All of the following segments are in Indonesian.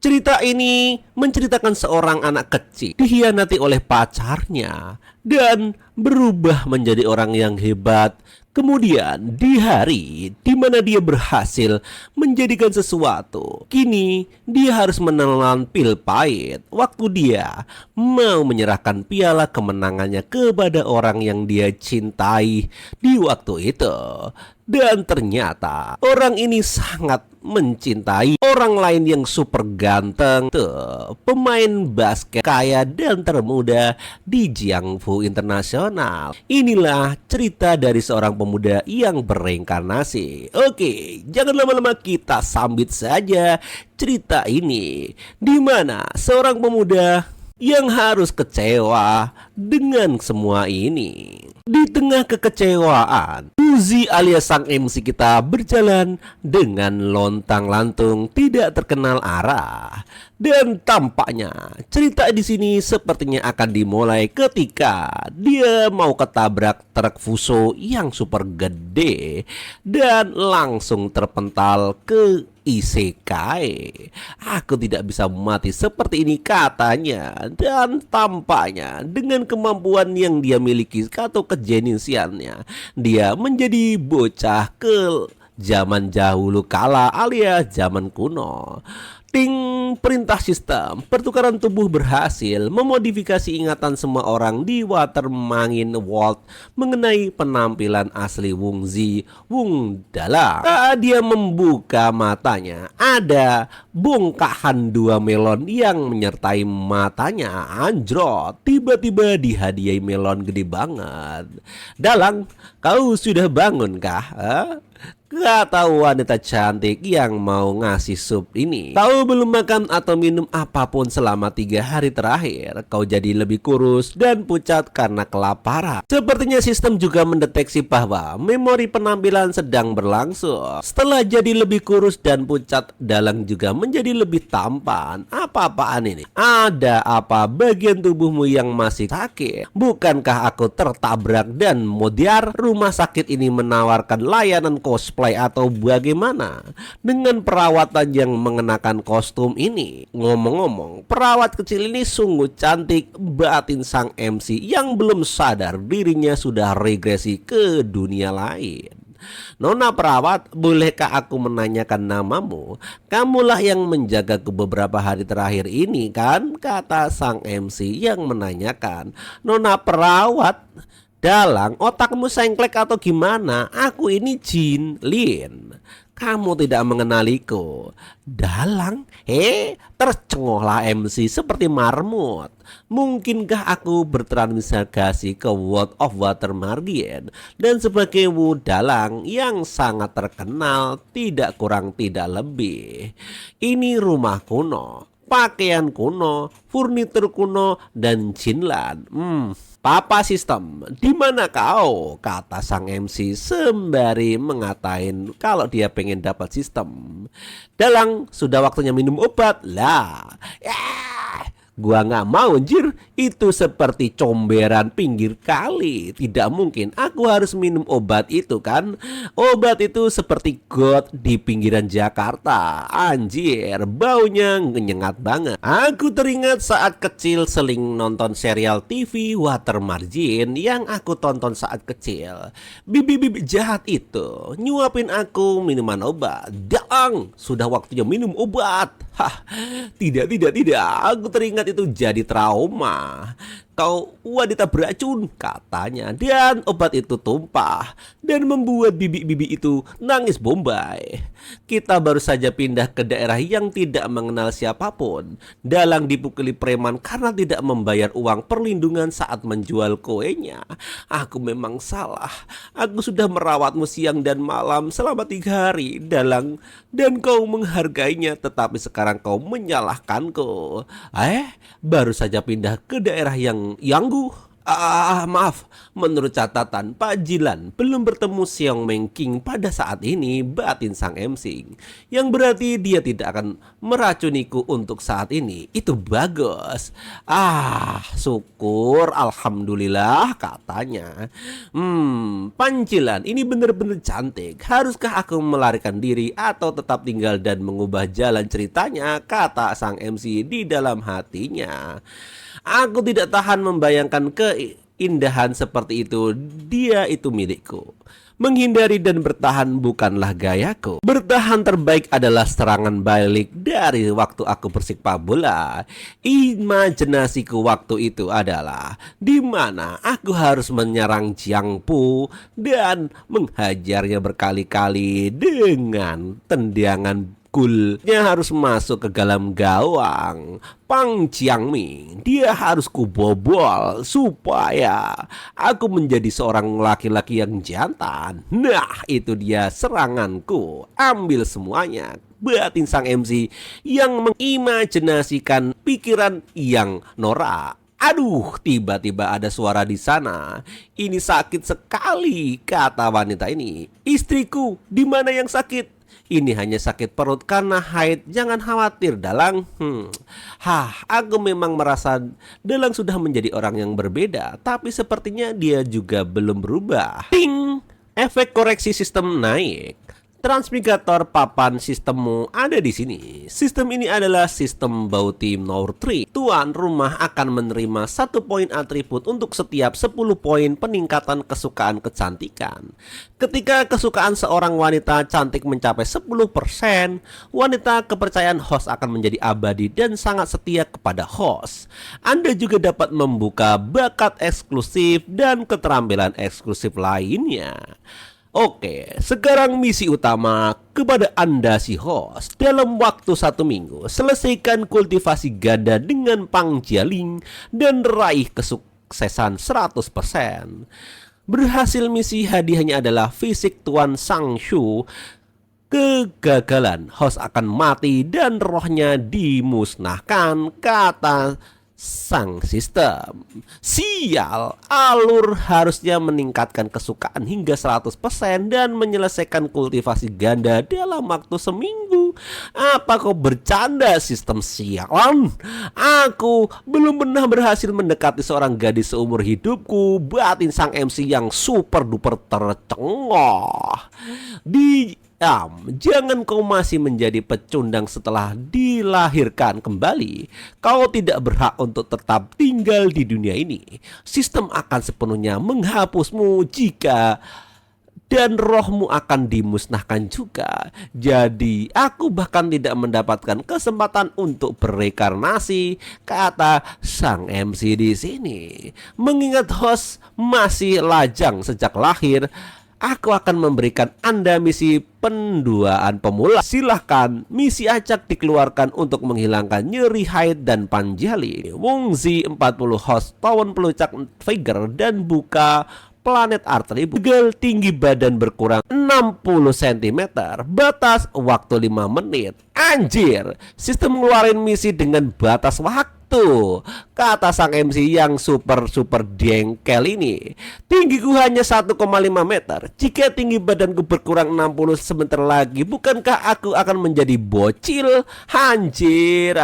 Cerita ini menceritakan seorang anak kecil dikhianati oleh pacarnya dan berubah menjadi orang yang hebat. Kemudian di hari di mana dia berhasil menjadikan sesuatu, kini dia harus menelan pil pahit waktu dia mau menyerahkan piala kemenangannya kepada orang yang dia cintai di waktu itu. Dan ternyata orang ini sangat mencintai orang lain yang super ganteng, tuh pemain basket kaya dan termuda di Jiangsu Internasional. Inilah cerita dari seorang pemuda yang bereinkarnasi. Oke, jangan lama-lama, kita sambit saja cerita ini, di mana seorang pemuda yang harus kecewa dengan semua ini. Di tengah kekecewaan, Uzi alias sang MC kita berjalan dengan lontang-lantung tidak terkenal arah. Dan tampaknya cerita di sini sepertinya akan dimulai ketika dia mau ketabrak truk Fuso yang super gede dan langsung terpental ke isekai. Aku tidak bisa mati seperti ini, katanya. Dan tampaknya dengan kemampuan yang dia miliki atau kejenisiannya, dia menjadi bocah ke zaman dahulu kala alias zaman kuno. Ting, perintah sistem pertukaran tubuh berhasil memodifikasi ingatan semua orang di Watermangin World mengenai penampilan asli Wung Zi Wung Dalang. Saat dia membuka matanya, ada bongkahan dua melon yang menyertai matanya. Anjrot, tiba-tiba dihadiahi melon gede banget. Dalang, kau sudah bangun kah? Kata wanita cantik yang mau ngasih sup ini. Kau belum makan atau minum apapun selama 3 hari terakhir. Kau jadi lebih kurus dan pucat karena kelaparan. Sepertinya sistem juga mendeteksi bahwa memori penampilan sedang berlangsung. Setelah jadi lebih kurus dan pucat, Dalang juga menjadi lebih tampan. Apa-apaan ini? Ada apa bagian tubuhmu yang masih sakit? Bukankah aku tertabrak dan modiar rumah sakit ini menawarkan layanan cosplay atau bagaimana dengan perawatan yang mengenakan kostum ini? Ngomong-ngomong, perawat kecil ini sungguh cantik, batin sang MC yang belum sadar dirinya sudah regresi ke dunia lain. Nona perawat, bolehkah aku menanyakan namamu? Kamulah yang menjagaku beberapa hari terakhir ini kan? Kata sang MC yang menanyakan. Nona perawat, Dalang, otakmu sengklek atau gimana? Aku ini Jin Lin. Kamu tidak mengenaliku. Dalang? Tercengohlah MC seperti marmut. Mungkinkah aku bertransmigrasi ke World of Watermargin dan sebagai Wu Dalang yang sangat terkenal, tidak kurang tidak lebih. Ini rumah kuno, pakaian kuno, furnitur kuno, dan Jinlan. Papa sistem, di mana kau? Kata sang MC sembari mengatain kalau dia pengen dapat sistem. Dalang, sudah waktunya minum obat lah. Gua nggak mau, anjir. Itu seperti comberan pinggir kali. Tidak mungkin aku harus minum obat itu kan. Obat itu seperti got di pinggiran Jakarta. Anjir, baunya nyengat banget. Aku teringat saat kecil sering nonton serial TV Watermargin yang aku tonton saat kecil. Bibi-bibi jahat itu nyuapin aku minuman obat. Dalang, sudah waktunya minum obat. Tidak. Aku teringat itu jadi trauma. Kau wanita beracun, katanya. Dan obat itu tumpah dan membuat bibi-bibi itu nangis bombay. Kita baru saja pindah ke daerah yang tidak mengenal siapapun. Dalang dipukuli preman karena tidak membayar uang perlindungan saat menjual kuenya. Aku memang salah. Aku sudah merawatmu siang dan malam selama 3 hari, Dalang, dan kau menghargainya, tetapi sekarang kau menyalahkanku. Baru saja pindah ke daerah yang Yanggu. Maaf, menurut catatan, Pak Jilan belum bertemu Xiong Meng King pada saat ini, batin sang MC. Yang berarti dia tidak akan meracuniku untuk saat ini. Itu bagus. Syukur, alhamdulillah katanya. Pan Jilan ini benar-benar cantik. Haruskah aku melarikan diri atau tetap tinggal dan mengubah jalan ceritanya? Kata sang MC di dalam hatinya. Aku tidak tahan membayangkan keindahan seperti itu. Dia itu milikku. Menghindari dan bertahan bukanlah gayaku. Bertahan terbaik adalah serangan balik. Dari waktu aku bersepak bola, imajinasiku waktu itu adalah di mana aku harus menyerang Jiang Pu dan menghajarnya berkali-kali dengan tendangan golnya harus masuk ke dalam gawang Pang Jiangming. Dia harus kubobol supaya aku menjadi seorang laki-laki yang jantan. Nah, itu dia seranganku. Ambil semuanya. Batin sang MC yang mengimajinasikan pikiran yang norak. Aduh, tiba-tiba ada suara di sana. Ini sakit sekali, kata wanita ini. Istriku, di mana yang sakit? Ini hanya sakit perut karena haid. Jangan khawatir, Dalang. Aku memang merasa Dalang sudah menjadi orang yang berbeda, tapi sepertinya dia juga belum berubah. Ting! Efek koreksi sistem naik. Transmigrator papan sistemmu ada di sini. Sistem ini adalah sistem Bauti Nour 3. Tuan rumah akan menerima 1 poin atribut untuk setiap 10 poin peningkatan kesukaan kecantikan. Ketika kesukaan seorang wanita cantik mencapai 10%, wanita kepercayaan host akan menjadi abadi dan sangat setia kepada host. Anda juga dapat membuka bakat eksklusif dan keterampilan eksklusif lainnya. Oke, sekarang misi utama kepada Anda si host. Dalam waktu 1 minggu, selesaikan kultivasi ganda dengan Pang Jialing dan raih kesuksesan 100%. Berhasil misi, hadiahnya adalah fisik Tuan Sang Shu. Kegagalan, host akan mati dan rohnya dimusnahkan, kata sang sistem. Sial, alur harusnya meningkatkan kesukaan hingga 100% dan menyelesaikan kultivasi ganda dalam waktu seminggu. Apa kau bercanda, sistem sialan? Aku belum pernah berhasil mendekati seorang gadis seumur hidupku, batin sang MC yang super duper tercengoh. Jangan kau masih menjadi pecundang setelah dilahirkan kembali. Kau tidak berhak untuk tetap tinggal di dunia ini. Sistem akan sepenuhnya menghapusmu jika dan rohmu akan dimusnahkan juga. Jadi aku bahkan tidak mendapatkan kesempatan untuk berekarnasi, kata sang MC di sini. Mengingat host masih lajang sejak lahir, aku akan memberikan Anda misi penduaan pemula. Silahkan, misi acak dikeluarkan untuk menghilangkan nyeri haid dan panjali. Wungzi 40 host tahun pelucak figure dan buka planet arteri. Begal tinggi badan berkurang 60 cm. Batas waktu 5 menit. Anjir, sistem ngeluarin misi dengan batas waktu, kata sang MC yang super dengkel ini. Tinggiku hanya 1,5 meter. Jika tinggi badanku berkurang 60 sebentar lagi, bukankah aku akan menjadi bocil? Anjir,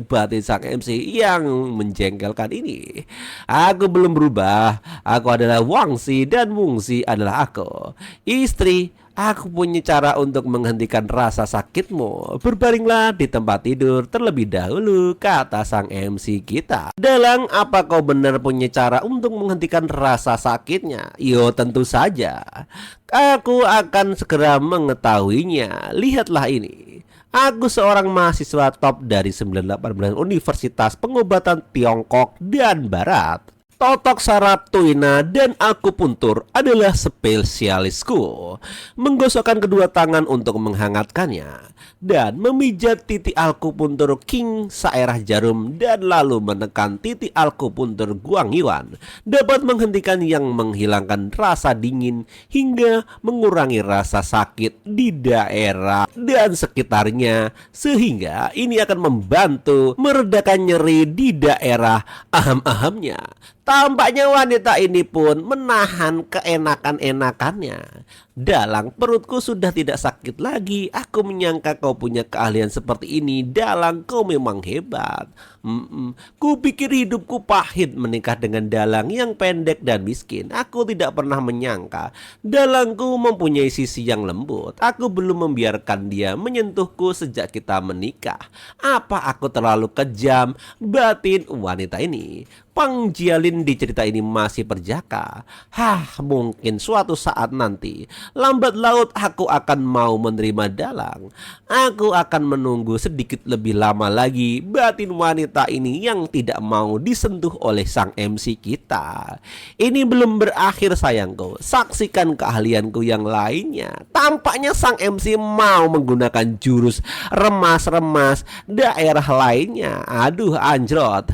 batin sang MC yang menjengkelkan ini. Aku belum berubah. Aku adalah Wangzi dan Wungzi adalah aku. Istri, aku punya cara untuk menghentikan rasa sakitmu. Berbaringlah di tempat tidur terlebih dahulu, kata sang MC kita. Dalang, apa kau benar punya cara untuk menghentikan rasa sakitnya? Yo, tentu saja. Aku akan segera mengetahuinya. Lihatlah ini. Aku seorang mahasiswa top dari 98 Universitas Pengobatan Tiongkok dan Barat. Totok saraf tuina dan akupuntur adalah spesialisku. Menggosokkan kedua tangan untuk menghangatkannya dan memijat titik akupuntur King saerah jarum dan lalu menekan titik akupuntur Guang Yuan dapat menghentikan yang menghilangkan rasa dingin hingga mengurangi rasa sakit di daerah dan sekitarnya, sehingga ini akan membantu meredakan nyeri di daerah aham-ahamnya. Tampaknya wanita ini pun menahan keenakan-enakannya. Dalang, perutku sudah tidak sakit lagi. Aku menyangka kau punya keahlian seperti ini. Dalang, kau memang hebat. Ku pikir hidupku pahit menikah dengan Dalang yang pendek dan miskin. Aku tidak pernah menyangka Dalangku mempunyai sisi yang lembut. Aku belum membiarkan dia menyentuhku sejak kita menikah. Apa aku terlalu kejam? Batin wanita ini. Pang Jialin di cerita ini masih perjaka. Mungkin suatu saat nanti, lambat laut aku akan mau menerima Dalang. Aku akan menunggu sedikit lebih lama lagi. Batin wanita ini yang tidak mau disentuh oleh sang MC kita. Ini belum berakhir sayangku. Saksikan keahlianku yang lainnya. Tampaknya sang MC mau menggunakan jurus remas-remas daerah lainnya. Aduh anjrot.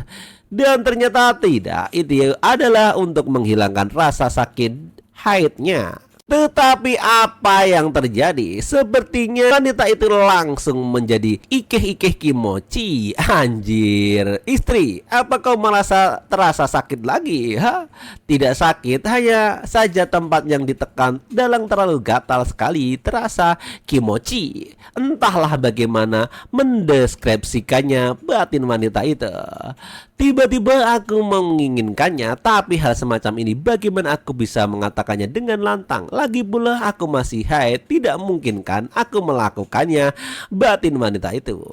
Dan ternyata tidak, itu adalah untuk menghilangkan rasa sakit haidnya. Tetapi apa yang terjadi? Sepertinya wanita itu langsung menjadi ikeh-ikeh kimochi. Anjir, istri, apa kau merasa terasa sakit lagi? Tidak sakit, hanya saja tempat yang ditekan Dalang terlalu gatal sekali, terasa kimochi. Entahlah bagaimana mendeskripsikannya batin wanita itu. Tiba-tiba aku menginginkannya, tapi hal semacam ini bagaimana aku bisa mengatakannya dengan lantang? Lagi pula aku masih haid, tidak mungkin kan aku melakukannya, batin wanita itu.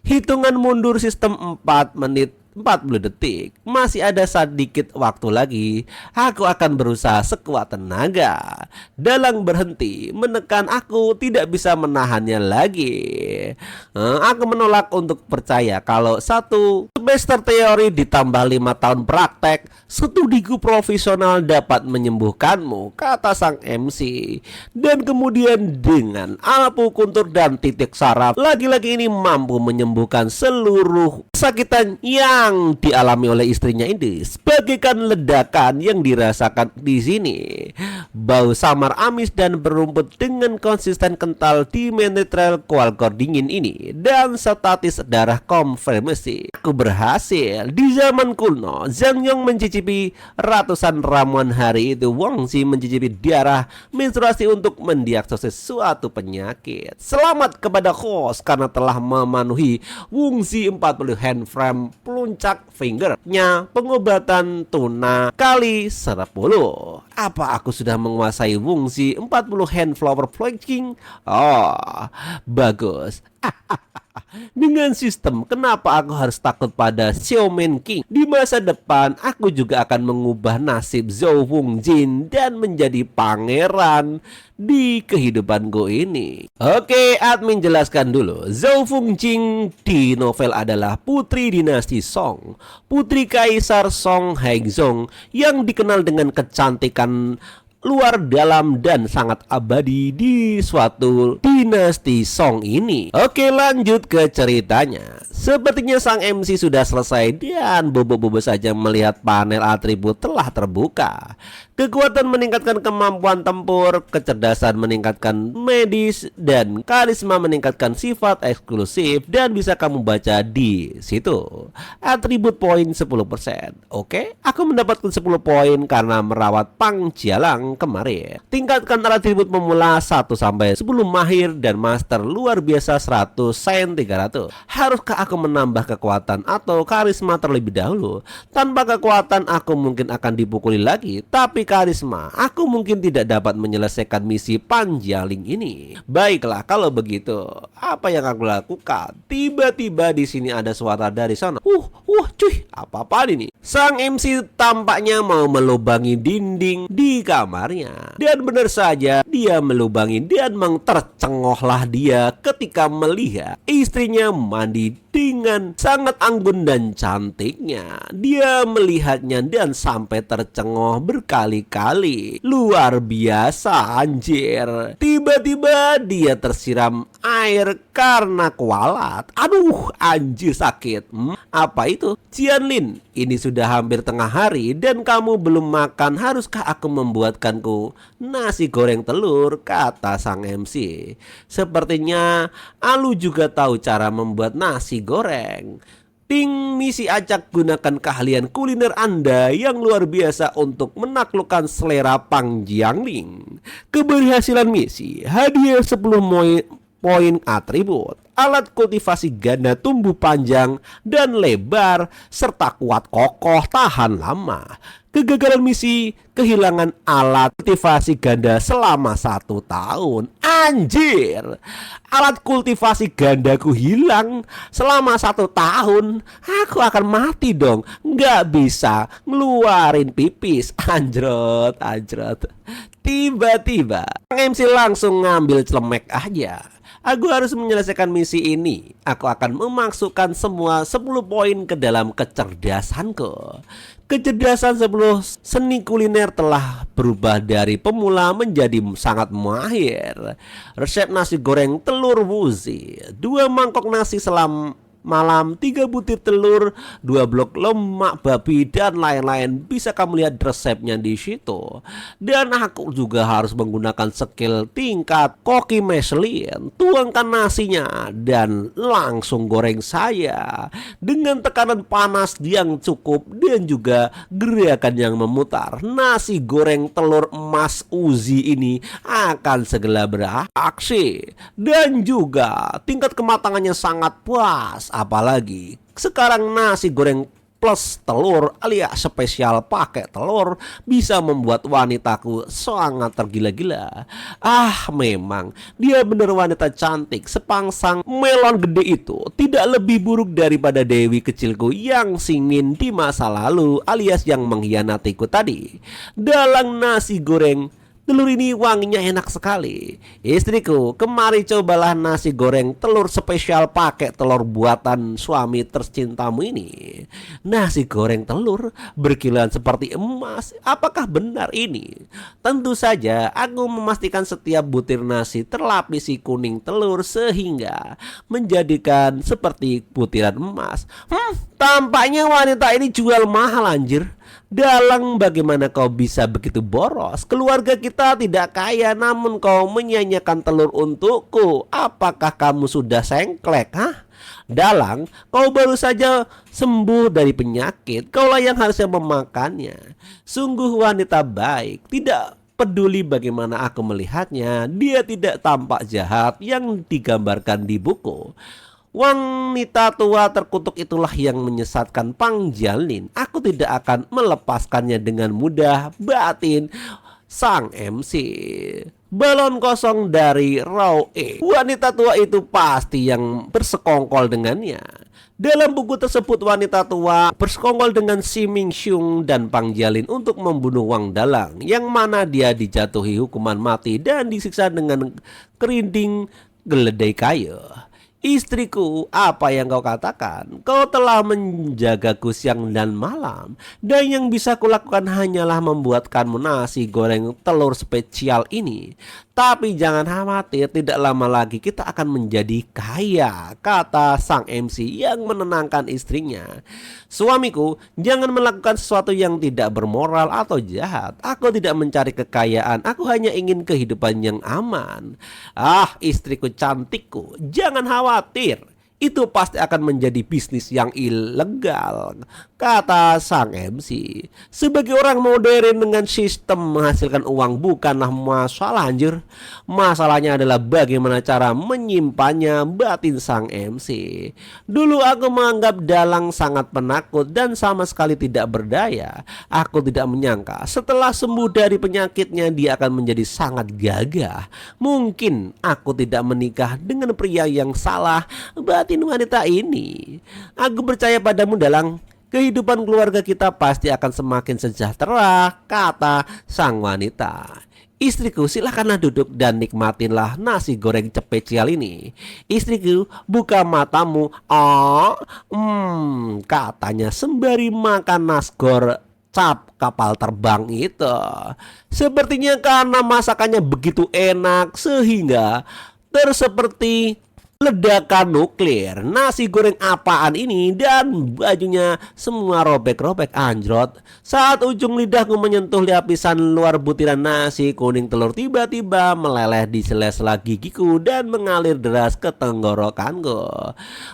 Hitungan mundur sistem 4 menit 40 detik. Masih ada sedikit waktu lagi. Aku akan berusaha sekuat tenaga. Dalang berhenti menekan aku, tidak bisa menahannya lagi. Aku menolak untuk percaya kalau satu semester teori ditambah 5 tahun praktek, studiku profesional dapat menyembuhkanmu, kata sang MC. Dan kemudian dengan akupuntur dan titik saraf, laki-laki ini mampu menyembuhkan seluruh kesakitan yang dialami oleh istrinya ini, sebagaikan ledakan yang dirasakan di sini. Bau samar amis dan berumput dengan konsisten kental di mineral kualkor dingin ini dan statis darah konfirmasi. Aku berhasil. Di zaman kuno, Zhang Yong mencicipi ratusan ramuan. Hari itu Wang Xi mencicipi darah menstruasi untuk mendiagnosis suatu penyakit. Selamat kepada host karena telah memenuhi Wang Xi 40 hand frame puncak fingernya pengobatan tuna kali 10. Apa aku sudah menguasai Wungsi 40 hand flower plucking? Oh, bagus. Dengan sistem, kenapa aku harus takut pada Xiaomen King? Di masa depan, aku juga akan mengubah nasib Zhou Wengjin dan menjadi pangeran di kehidupanku ini. Oke, admin jelaskan dulu. Zhou Wengjin di novel adalah putri dinasti Song, putri kaisar Song Haizong yang dikenal dengan kecantikan luar dalam dan sangat abadi di suatu dinasti Song ini. Oke, lanjut ke ceritanya. Sepertinya sang MC sudah selesai dan bobo-bobo saja melihat panel atribut telah terbuka. Kekuatan meningkatkan kemampuan tempur, kecerdasan meningkatkan medis, dan karisma meningkatkan sifat eksklusif, dan bisa kamu baca di situ. Atribut poin 10%. Oke, aku mendapatkan 10 poin karena merawat Pang Jialang kemarin. Tingkatkan atribut pemula 1 sampai 10 mahir dan master luar biasa 100 sains 300. Haruskah aku menambah kekuatan atau karisma terlebih dahulu? Tanpa kekuatan aku mungkin akan dipukuli lagi, tapi karisma aku mungkin tidak dapat menyelesaikan misi Panjialing ini. Baiklah, kalau begitu apa yang aku lakukan? Tiba-tiba di sini ada suara dari sana. Cuy, apa-apaan ini? Sang MC tampaknya mau melubangi dinding di kamarnya. Dan benar saja, dia melubangi dan tercengohlah dia ketika melihat istrinya mandi dengan sangat anggun dan cantiknya. Dia melihatnya dan sampai tercengoh berkali-kali. Luar biasa, anjir. Tiba-tiba dia tersiram air karena kualat. Aduh, anjir sakit. Apa itu? Jianlin, ini sudah hampir tengah hari dan kamu belum makan. Haruskah aku membuatkanku nasi goreng telur? Kata sang MC. Sepertinya Alu juga tahu cara membuat nasi goreng. Ting misi acak, gunakan keahlian kuliner Anda yang luar biasa untuk menaklukkan selera Pang Jiangling. Keberhasilan misi, hadiah 10 poin atribut, alat kultivasi ganda tumbuh panjang dan lebar, serta kuat kokoh tahan lama. Kegagalan misi, kehilangan alat kultivasi ganda selama 1 tahun. Anjir, alat kultivasi gandaku hilang selama 1 tahun. Aku akan mati dong, nggak bisa ngeluarin pipis. Anjrot, anjrot. Tiba-tiba MC langsung ngambil celemek aja. Aku harus menyelesaikan misi ini. Aku akan memasukkan semua 10 poin ke dalam kecerdasanku. Kecerdasan 10 seni kuliner telah berubah dari pemula menjadi sangat mahir. Resep nasi goreng telur wuzi, 2 mangkok nasi malam, 3 butir telur, 2 blok lemak babi, dan lain-lain. Bisa kamu lihat resepnya di situ. Dan aku juga harus menggunakan skill tingkat koki Michelin. Tuangkan nasinya dan langsung goreng saya dengan tekanan panas yang cukup dan juga gerakan yang memutar. Nasi goreng telur emas Uzi ini akan segera beraksi dan juga tingkat kematangannya sangat puas. Apalagi sekarang nasi goreng plus telur alias spesial pakai telur bisa membuat wanitaku sangat tergila-gila. Memang dia benar wanita cantik. Sepangsang melon gede itu tidak lebih buruk daripada Dewi kecilku yang singin di masa lalu alias yang mengkhianatiku tadi. Dalam nasi goreng telur ini wanginya enak sekali. Istriku, kemari cobalah nasi goreng telur spesial pakai telur buatan suami tercintamu ini. Nasi goreng telur berkilauan seperti emas. Apakah benar ini? Tentu saja aku memastikan setiap butir nasi terlapisi kuning telur sehingga menjadikan seperti butiran emas. Tampaknya wanita ini jual mahal anjir. Dalang, bagaimana kau bisa begitu boros? Keluarga kita tidak kaya namun kau menyanyikan telur untukku. Apakah kamu sudah sengklek? Dalang, kau baru saja sembuh dari penyakit. Kaulah yang harusnya memakannya. Sungguh wanita baik. Tidak peduli bagaimana aku melihatnya, dia tidak tampak jahat yang digambarkan di buku. Wanita tua terkutuk itulah yang menyesatkan Pang Jianlin. Aku tidak akan melepaskannya dengan mudah, batin sang MC. Balon kosong dari Rao E. Wanita tua itu pasti yang bersekongkol dengannya. Dalam buku tersebut wanita tua bersekongkol dengan Si Ming Xiong dan Pang Jianlin untuk membunuh Wang Dalang, yang mana dia dijatuhi hukuman mati dan disiksa dengan kerinding geledai kayu. Istriku, apa yang kau katakan? Kau telah menjagaku siang dan malam, dan yang bisa kulakukan hanyalah membuatkanmu nasi goreng telur spesial ini. Tapi jangan khawatir, tidak lama lagi kita akan menjadi kaya, kata sang MC yang menenangkan istrinya. Suamiku, jangan melakukan sesuatu yang tidak bermoral atau jahat. Aku tidak mencari kekayaan, aku hanya ingin kehidupan yang aman. Istriku cantikku, jangan khawatir. Itu pasti akan menjadi bisnis yang ilegal, kata sang MC. Sebagai orang modern dengan sistem menghasilkan uang bukanlah masalah anjir. Masalahnya adalah bagaimana cara menyimpannya, batin sang MC. Dulu aku menganggap Dalang sangat penakut dan sama sekali tidak berdaya. Aku tidak menyangka setelah sembuh dari penyakitnya dia akan menjadi sangat gagah. Mungkin aku tidak menikah dengan pria yang salah, batin wanita ini. Aku percaya padamu Dalang. Kehidupan keluarga kita pasti akan semakin sejahtera, kata sang wanita. Istriku, silakanlah duduk dan nikmatinlah nasi goreng spesial ini. Istriku, buka matamu. Katanya sembari makan nasgor cap kapal terbang itu. Sepertinya karena masakannya begitu enak sehingga terseperti Ledakan nuklir, nasi goreng apaan ini, dan bajunya semua robek-robek anjrot. Saat ujung lidahku menyentuh lapisan luar butiran nasi kuning telur, tiba-tiba meleleh di sela-sela gigiku dan mengalir deras ke tenggorokanku.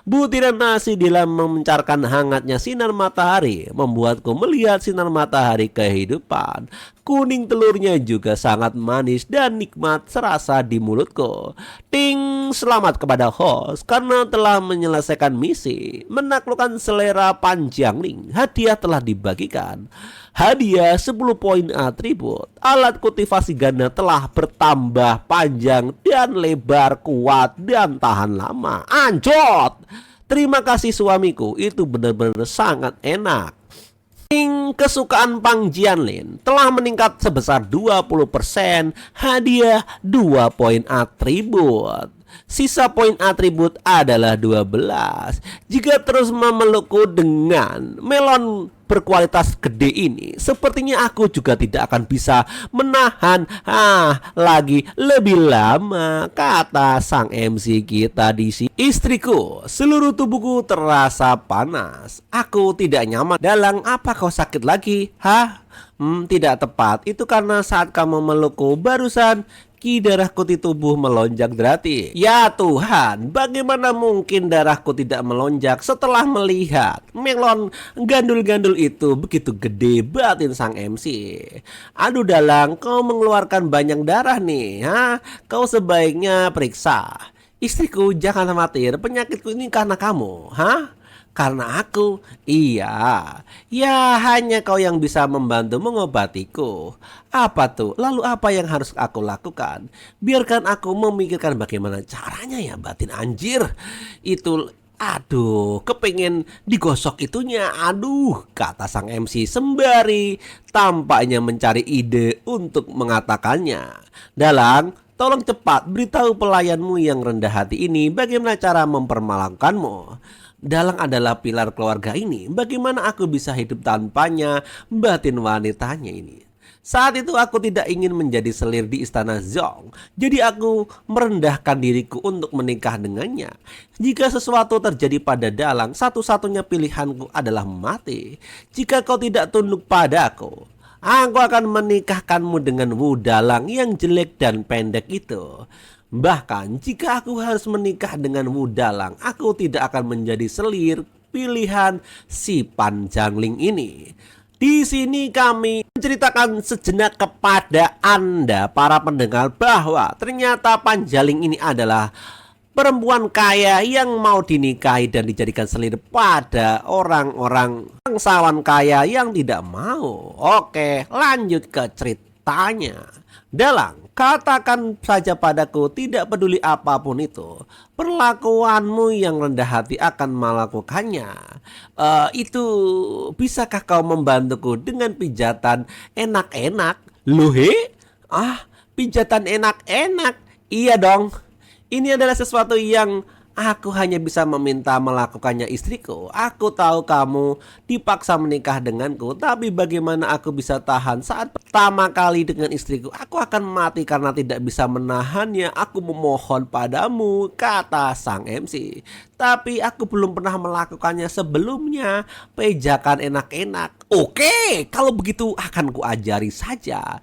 Butiran nasi dalam memancarkan hangatnya sinar matahari membuatku melihat sinar matahari kehidupan. Kuning telurnya juga sangat manis dan nikmat serasa di mulutku. Ting, selamat kepada host karena telah menyelesaikan misi, menaklukkan selera Panjangling. Hadiah telah dibagikan. Hadiah 10 poin atribut. Alat kultivasi ganda telah bertambah panjang dan lebar, kuat dan tahan lama. Anjot! Terima kasih suamiku, itu benar-benar sangat enak. Kesukaan Pang Jianlin telah meningkat sebesar 20%. Hadiah 2 poin atribut. Sisa poin atribut adalah 12. Jika terus memelukku dengan melon berkualitas gede ini, sepertinya aku juga tidak akan bisa menahan lagi lebih lama, kata sang MC kita di sini. Istriku, seluruh tubuhku terasa panas. Aku tidak nyaman. Dalang, apa kau sakit lagi? Tidak tepat. Itu karena saat kamu melukku barusan darahku di tubuh melonjak derati. Ya Tuhan, bagaimana mungkin darahku tidak melonjak setelah melihat melon gandul-gandul itu begitu gede, batin sang MC. Aduh Dalang, kau mengeluarkan banyak darah nih. Kau sebaiknya periksa. Istriku, jangan khawatir, penyakitku ini karena kamu. Karena aku? Iya. Ya, hanya kau yang bisa membantu mengobatiku. Apa tuh? Lalu apa yang harus aku lakukan? Biarkan aku memikirkan bagaimana caranya ya, batin anjir. Itu, aduh, kepengen digosok itunya. Aduh, kata sang MC sembari tampaknya mencari ide untuk mengatakannya. Dalang, tolong cepat beritahu pelayanmu yang rendah hati ini bagaimana cara mempermalukanmu. Dalang adalah pilar keluarga ini. Bagaimana aku bisa hidup tanpanya, batin wanitanya ini. Saat itu aku tidak ingin menjadi selir di istana Zhong. Jadi aku merendahkan diriku untuk menikah dengannya. Jika sesuatu terjadi pada Dalang, satu-satunya pilihanku adalah mati. Jika kau tidak tunduk padaku, aku akan menikahkanmu dengan Wu Dalang yang jelek dan pendek itu. Bahkan jika aku harus menikah dengan Wu Dalang, aku tidak akan menjadi selir pilihan si Panjangling ini. Di sini kami menceritakan sejenak kepada Anda para pendengar bahwa ternyata Panjangling ini adalah perempuan kaya yang mau dinikahi dan dijadikan selir pada orang-orang bangsawan kaya yang tidak mau. Oke, lanjut ke ceritanya. Dalang, katakan saja padaku, tidak peduli apapun itu, perlakuanmu yang rendah hati akan melakukannya. Itu bisakah kau membantuku dengan pijatan enak-enak? Loh pijatan enak-enak? Iya dong. Ini adalah sesuatu yang aku hanya bisa meminta melakukannya istriku. Aku tahu kamu dipaksa menikah denganku, tapi bagaimana aku bisa tahan saat pertama kali dengan istriku? Aku akan mati karena tidak bisa menahannya. Aku memohon padamu, kata sang MC. Tapi aku belum pernah melakukannya sebelumnya. Pijakan enak-enak. Oke, kalau begitu akan kuajari saja.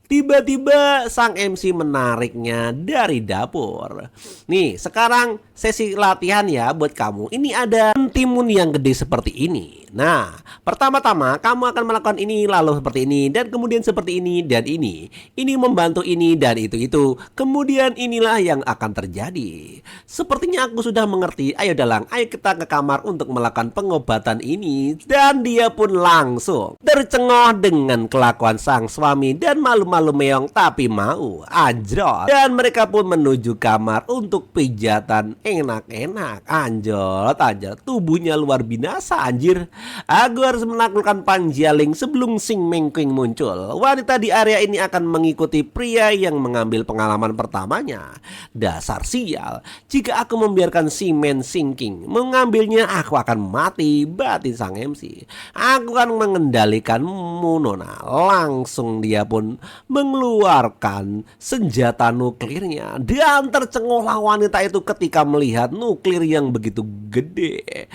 Tiba-tiba sang MC menariknya dari dapur. Nih, sekarang sesi latihan ya buat kamu. Ini ada timun yang gede seperti ini. Nah, pertama-tama kamu akan melakukan ini, lalu seperti ini, dan kemudian seperti ini, dan ini. Ini membantu ini dan itu. Kemudian inilah yang akan terjadi. Sepertinya aku sudah mengerti. Ayo Dalang, ayo kita ke kamar untuk melakukan pengobatan ini. Dan dia pun langsung tercengoh dengan kelakuan sang suami dan malu-malu meong tapi mau anjrot. Dan mereka pun menuju kamar untuk pijatan enak-enak. Anjot, tubuhnya luar binasa anjir. Aku harus menaklukkan Pangjialing sebelum Sing Mengkuing muncul. Wanita di area ini akan mengikuti pria yang mengambil pengalaman pertamanya. Dasar sial, jika aku membiarkan si Men Singking mengambilnya, aku akan mati, batin sang MC. Aku akan mengendalikanmu, Nona. Langsung dia pun mengeluarkan senjata nuklirnya dan tercenguhlah wanita itu ketika melihat nuklir yang begitu gede.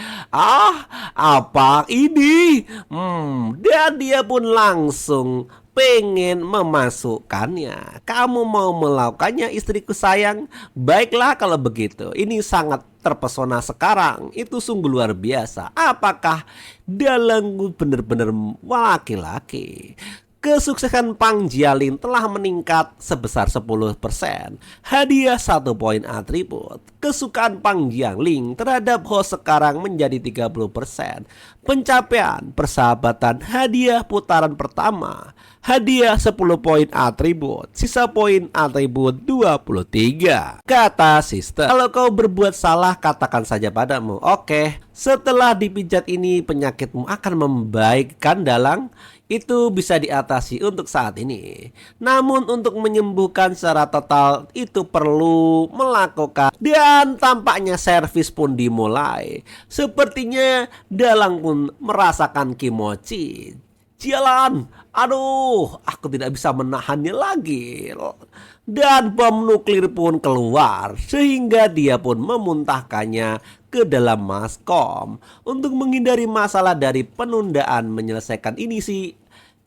Apa ini? Dan dia pun langsung pengen memasukkannya. Kamu mau melakukannya, istriku sayang? Baiklah kalau begitu. Ini sangat terpesona sekarang. Itu sungguh luar biasa. Apakah dalangku benar-benar laki-laki? Kesuksesan Pangjialing telah meningkat sebesar 10%. Hadiah 1 poin atribut. Kesukaan Pangjialing terhadap host sekarang menjadi 30%. Pencapaian persahabatan hadiah putaran pertama. Hadiah 10 poin atribut. Sisa poin atribut 23. Kata sister, kalau kau berbuat salah katakan saja padamu. Oke, setelah dipijat ini penyakitmu akan membaikkan dalang. Itu bisa diatasi untuk saat ini. Namun untuk menyembuhkan secara total itu perlu melakukan. Dan tampaknya servis pun dimulai. Sepertinya dalang pun merasakan kimochi. Jalan, aduh, aku tidak bisa menahannya lagi. Dan bom nuklir pun keluar sehingga dia pun memuntahkannya ke dalam maskom. Untuk menghindari masalah dari penundaan menyelesaikan ini sih,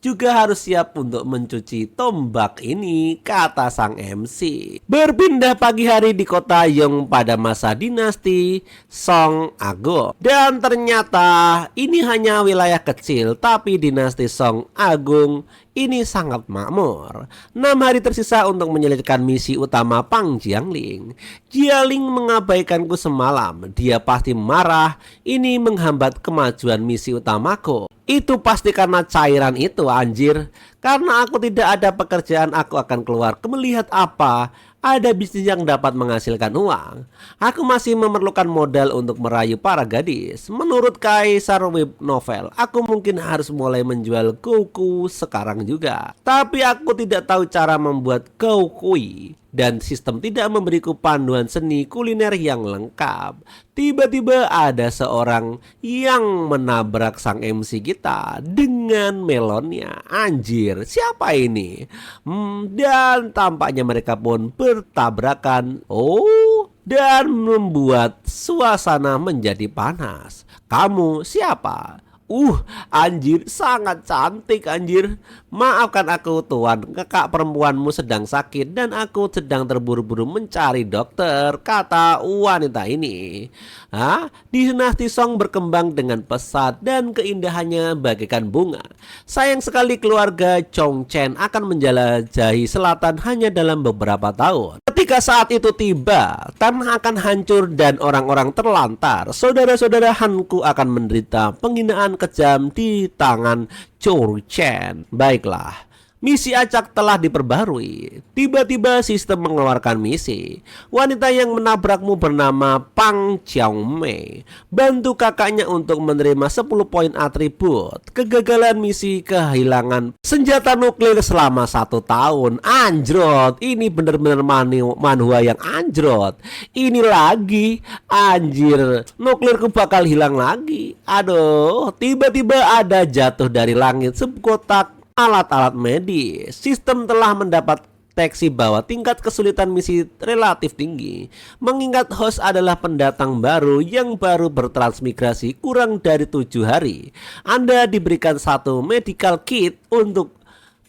juga harus siap untuk mencuci tombak ini, kata sang MC. Berpindah pagi hari di kota Yong pada masa dinasti Song Agung. Dan ternyata ini hanya wilayah kecil, tapi dinasti Song Agung ini sangat makmur. 6 hari tersisa untuk menyelesaikan misi utama Pang Jiangling. Jialing mengabaikanku semalam. Dia pasti marah. Ini menghambat kemajuan misi utamaku. Itu pasti karena cairan itu, anjir. Karena aku tidak ada pekerjaan, aku akan keluar melihat apa ada bisnis yang dapat menghasilkan uang. Aku masih memerlukan modal untuk merayu para gadis. Menurut Kaisar Web Novel, aku mungkin harus mulai menjual goku sekarang juga. Tapi aku tidak tahu cara membuat gokui. Dan sistem tidak memberiku panduan seni kuliner yang lengkap. Tiba-tiba ada seorang yang menabrak sang MC kita dengan melonnya. Anjir, siapa ini? Dan tampaknya mereka pun bertabrakan. Dan membuat suasana menjadi panas. Kamu siapa? Anjir, sangat cantik anjir. Maafkan aku tuan, kakak perempuanmu sedang sakit dan aku sedang terburu-buru mencari dokter, kata wanita ini. Dinasti Song berkembang dengan pesat dan keindahannya bagaikan bunga. Sayang sekali keluarga Chong Chen akan menjelajahi selatan hanya dalam beberapa tahun. Ketika saat itu tiba, tanah akan hancur dan orang-orang terlantar. Saudara-saudara Hanku akan menderita penghinaan kejam di tangan Chou Chen. Baiklah, misi acak telah diperbarui. Tiba-tiba sistem mengeluarkan misi. Wanita yang menabrakmu bernama Pang Xiaomei. Bantu kakaknya untuk menerima 10 poin atribut. Kegagalan misi kehilangan senjata nuklir selama 1 tahun. Anjrot, ini benar-benar manhwa yang anjrot. Ini lagi, anjir, nuklirku bakal hilang lagi. Aduh, tiba-tiba ada jatuh dari langit sekotak alat-alat medis. Sistem telah mendapat deteksi bahwa tingkat kesulitan misi relatif tinggi. Mengingat host adalah pendatang baru yang baru bertransmigrasi kurang dari 7 hari. Anda diberikan 1 medical kit untuk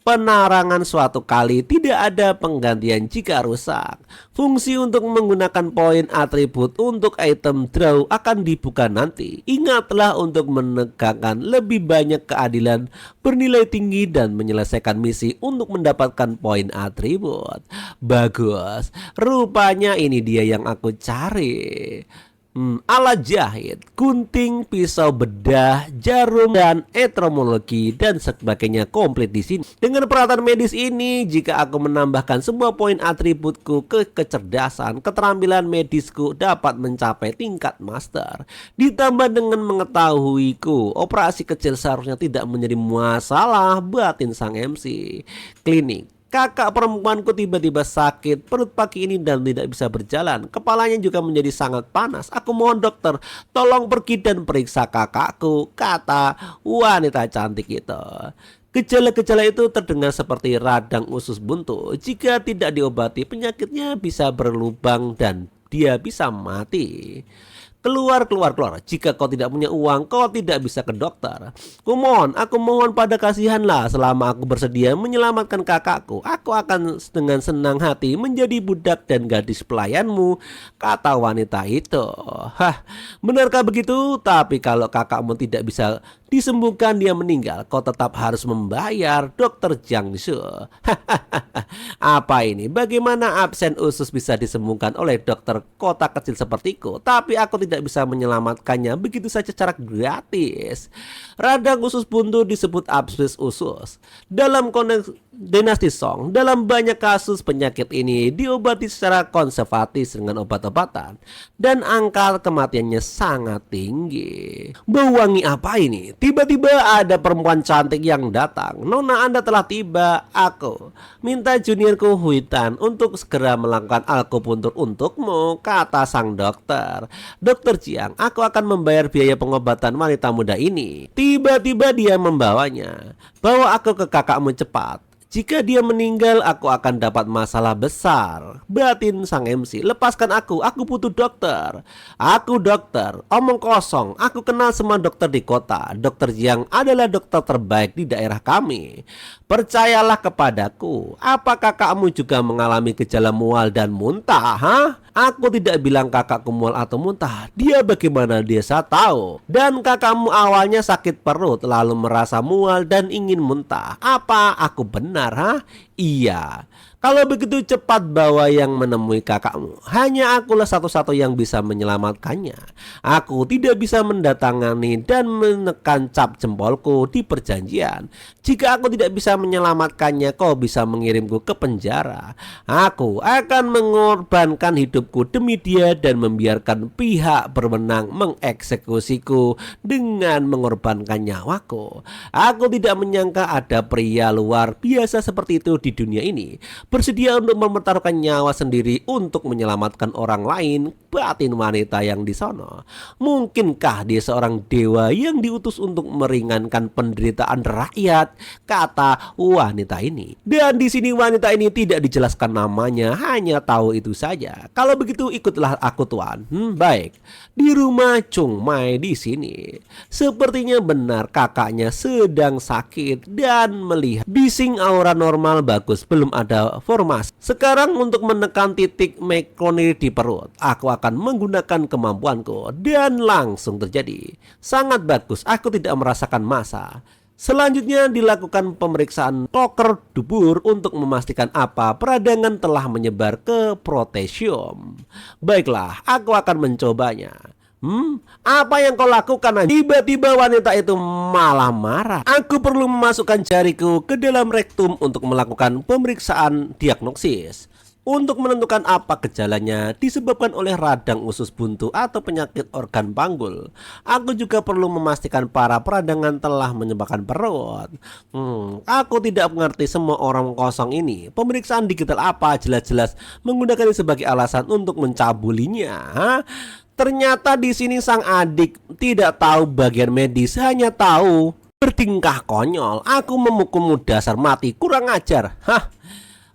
penarangan suatu kali, tidak ada penggantian jika rusak. Fungsi untuk menggunakan poin atribut untuk item draw akan dibuka nanti. Ingatlah untuk menegakkan lebih banyak keadilan bernilai tinggi dan menyelesaikan misi untuk mendapatkan poin atribut. Bagus, rupanya ini dia yang aku cari. Alat jahit, gunting, pisau bedah, jarum, dan etromologi dan sebagainya komplit di sini. Dengan peralatan medis ini, jika aku menambahkan semua poin atributku ke kecerdasan, keterampilan medisku dapat mencapai tingkat master. Ditambah dengan mengetahuiku, operasi kecil seharusnya tidak menjadi masalah, batin sang MC. Klinik. Kakak perempuanku tiba-tiba sakit perut pagi ini dan tidak bisa berjalan. Kepalanya juga menjadi sangat panas. Aku mohon dokter, tolong pergi dan periksa kakakku, kata wanita cantik itu. Gejala-gejala itu terdengar seperti radang usus buntu. Jika tidak diobati, penyakitnya bisa berlubang dan dia bisa mati. Keluar. Jika kau tidak punya uang, kau tidak bisa ke dokter. Aku mohon pada kasihanlah. Selama aku bersedia menyelamatkan kakakku, aku akan dengan senang hati menjadi budak dan gadis pelayanmu, kata wanita itu. Benarkah begitu? Tapi kalau kakakmu tidak bisa disembuhkan, dia meninggal, kau tetap harus membayar, Dokter Jiangsu. Apa ini? Bagaimana absen usus bisa disembuhkan oleh dokter kota kecil sepertiku, tapi aku tidak bisa menyelamatkannya begitu saja secara gratis. Radang usus buntu disebut abses usus. Dalam konteks dinasti Song, dalam banyak kasus penyakit ini diobati secara konservatif dengan obat-obatan dan angka kematiannya sangat tinggi. Bau wangi apa ini? Tiba-tiba ada perempuan cantik yang datang. Nona, Anda telah tiba. Aku minta juniorku Huitan untuk segera melakukan akupuntur untukmu, kata sang dokter. Dokter Jiang, aku akan membayar biaya pengobatan wanita muda ini. Tiba-tiba dia membawanya. Bawa aku ke kakakmu cepat. Jika dia meninggal, aku akan dapat masalah besar, batin sang MC. Lepaskan aku butuh dokter. Aku dokter, omong kosong. Aku kenal semua dokter di kota. Dokter Jiang adalah dokter terbaik di daerah kami. Percayalah kepadaku. Apa kakakmu juga mengalami gejala mual dan muntah? Aku tidak bilang kakakku mual atau muntah. Dia bagaimana dia saya tahu. Dan kakakmu awalnya sakit perut, lalu merasa mual dan ingin muntah. Apa aku benar? Iya. Kalau begitu cepat bawa yang menemui kakakmu. Hanya akulah satu-satu yang bisa menyelamatkannya. Aku tidak bisa mendatangani dan menekan cap jempolku di perjanjian. Jika aku tidak bisa menyelamatkannya, kau bisa mengirimku ke penjara. Aku akan mengorbankan hidupku demi dia dan membiarkan pihak berwenang mengeksekusiku dengan mengorbankan nyawaku. Aku tidak menyangka ada pria luar biasa seperti itu di dunia ini, bersedia untuk mempertaruhkan nyawa sendiri untuk menyelamatkan orang lain, batin wanita yang di sono. Mungkinkah dia seorang dewa yang diutus untuk meringankan penderitaan rakyat, kata wanita ini. Dan di sini wanita ini tidak dijelaskan namanya, hanya tahu itu saja. Kalau begitu ikutlah aku, tuan. Baik. Di rumah Chung Mai di sini. Sepertinya benar kakaknya sedang sakit dan melihat bising aura normal bagus, belum ada formasi. Sekarang untuk menekan titik mekronir di perut, aku akan menggunakan kemampuanku dan langsung terjadi. Sangat bagus, aku tidak merasakan massa. Selanjutnya dilakukan pemeriksaan toker dubur untuk memastikan apa peradangan telah menyebar ke protesium. Baiklah, aku akan mencobanya. Apa yang kau lakukan? Tiba-tiba wanita itu malah marah. Aku perlu memasukkan jariku ke dalam rektum untuk melakukan pemeriksaan diagnosis untuk menentukan apa gejalanya disebabkan oleh radang usus buntu atau penyakit organ panggul. Aku juga perlu memastikan para peradangan telah menyebabkan perut. Aku tidak mengerti semua orang kosong ini. Pemeriksaan digital apa jelas-jelas menggunakan sebagai alasan untuk mencabulinya. Ternyata di sini sang adik tidak tahu bagian medis, hanya tahu bertingkah konyol. Aku memukulmu dasar mati, kurang ajar.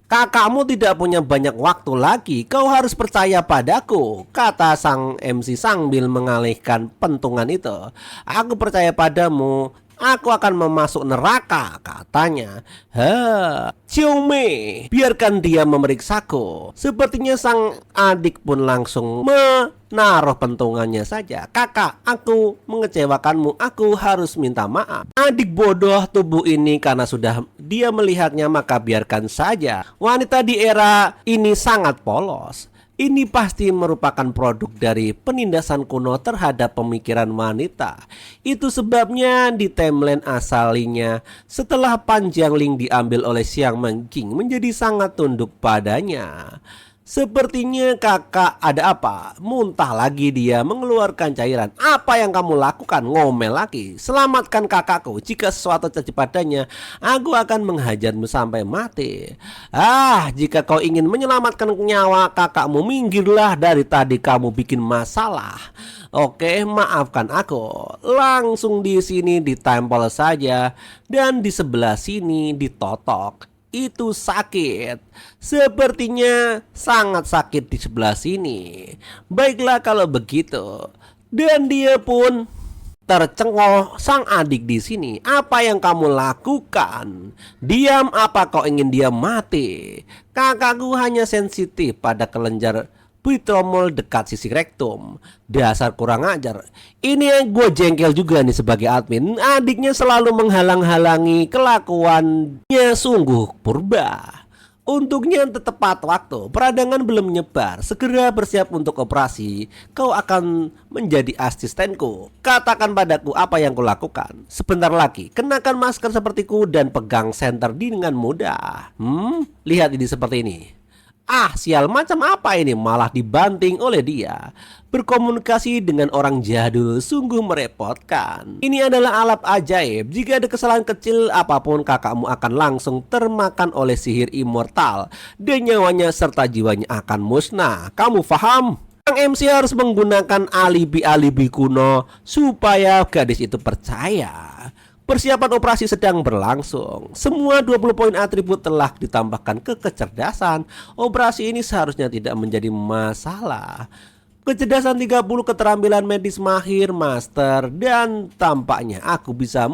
Kakakmu tidak punya banyak waktu lagi. Kau harus percaya padaku, kata sang MC sambil mengalihkan pentungan itu. Aku percaya padamu. Aku akan memasuk neraka, katanya. Chiu Mei, biarkan dia memeriksaku. Sepertinya sang adik pun langsung menaruh pentungannya saja. Kakak, aku mengecewakanmu. Aku harus minta maaf. Adik bodoh tubuh ini, karena sudah dia melihatnya maka biarkan saja. Wanita di era ini sangat polos. Ini pasti merupakan produk dari penindasan kuno terhadap pemikiran wanita. Itu sebabnya di timeline asalinya, setelah panjang Ling diambil oleh Xiang Mengking menjadi sangat tunduk padanya. Sepertinya kakak ada apa? Muntah lagi dia mengeluarkan cairan. Apa yang kamu lakukan? Ngomel lagi. Selamatkan kakakku. Jika sesuatu terjadi padanya, aku akan menghajarmu sampai mati. Jika kau ingin menyelamatkan nyawa kakakmu, minggirlah, dari tadi kamu bikin masalah. Oke, maafkan aku. Langsung di sini ditempel saja, dan di sebelah sini ditotok. Itu sakit. Sepertinya sangat sakit di sebelah sini. Baiklah kalau begitu. Dan dia pun tercengoh sang adik di sini. Apa yang kamu lakukan? Diam, apa kau ingin dia mati? Kakakku hanya sensitif pada kelenjar pitromol dekat sisi rektum. Dasar kurang ajar. Ini yang gue jengkel juga nih sebagai admin. Adiknya selalu menghalang-halangi kelakuannya, sungguh purba. Untuknya tepat waktu. Peradangan belum menyebar. Segera bersiap untuk operasi. Kau akan menjadi asistenku. Katakan padaku apa yang kulakukan. Sebentar lagi kenakan masker sepertiku dan pegang senter dengan mudah. Lihat ini seperti ini. Sial, macam apa ini? Malah dibanting oleh dia. Berkomunikasi dengan orang jadul sungguh merepotkan. Ini adalah alat ajaib. Jika ada kesalahan kecil apapun, kakakmu akan langsung termakan oleh sihir immortal, dan nyawanya serta jiwanya akan musnah. Kamu paham? Sang MC harus menggunakan alibi-alibi kuno supaya gadis itu percaya. Persiapan operasi sedang berlangsung. Semua 20 poin atribut telah ditambahkan ke kecerdasan. Operasi ini seharusnya tidak menjadi masalah. Kecerdasan 30, keterampilan medis mahir, master, dan tampaknya aku bisa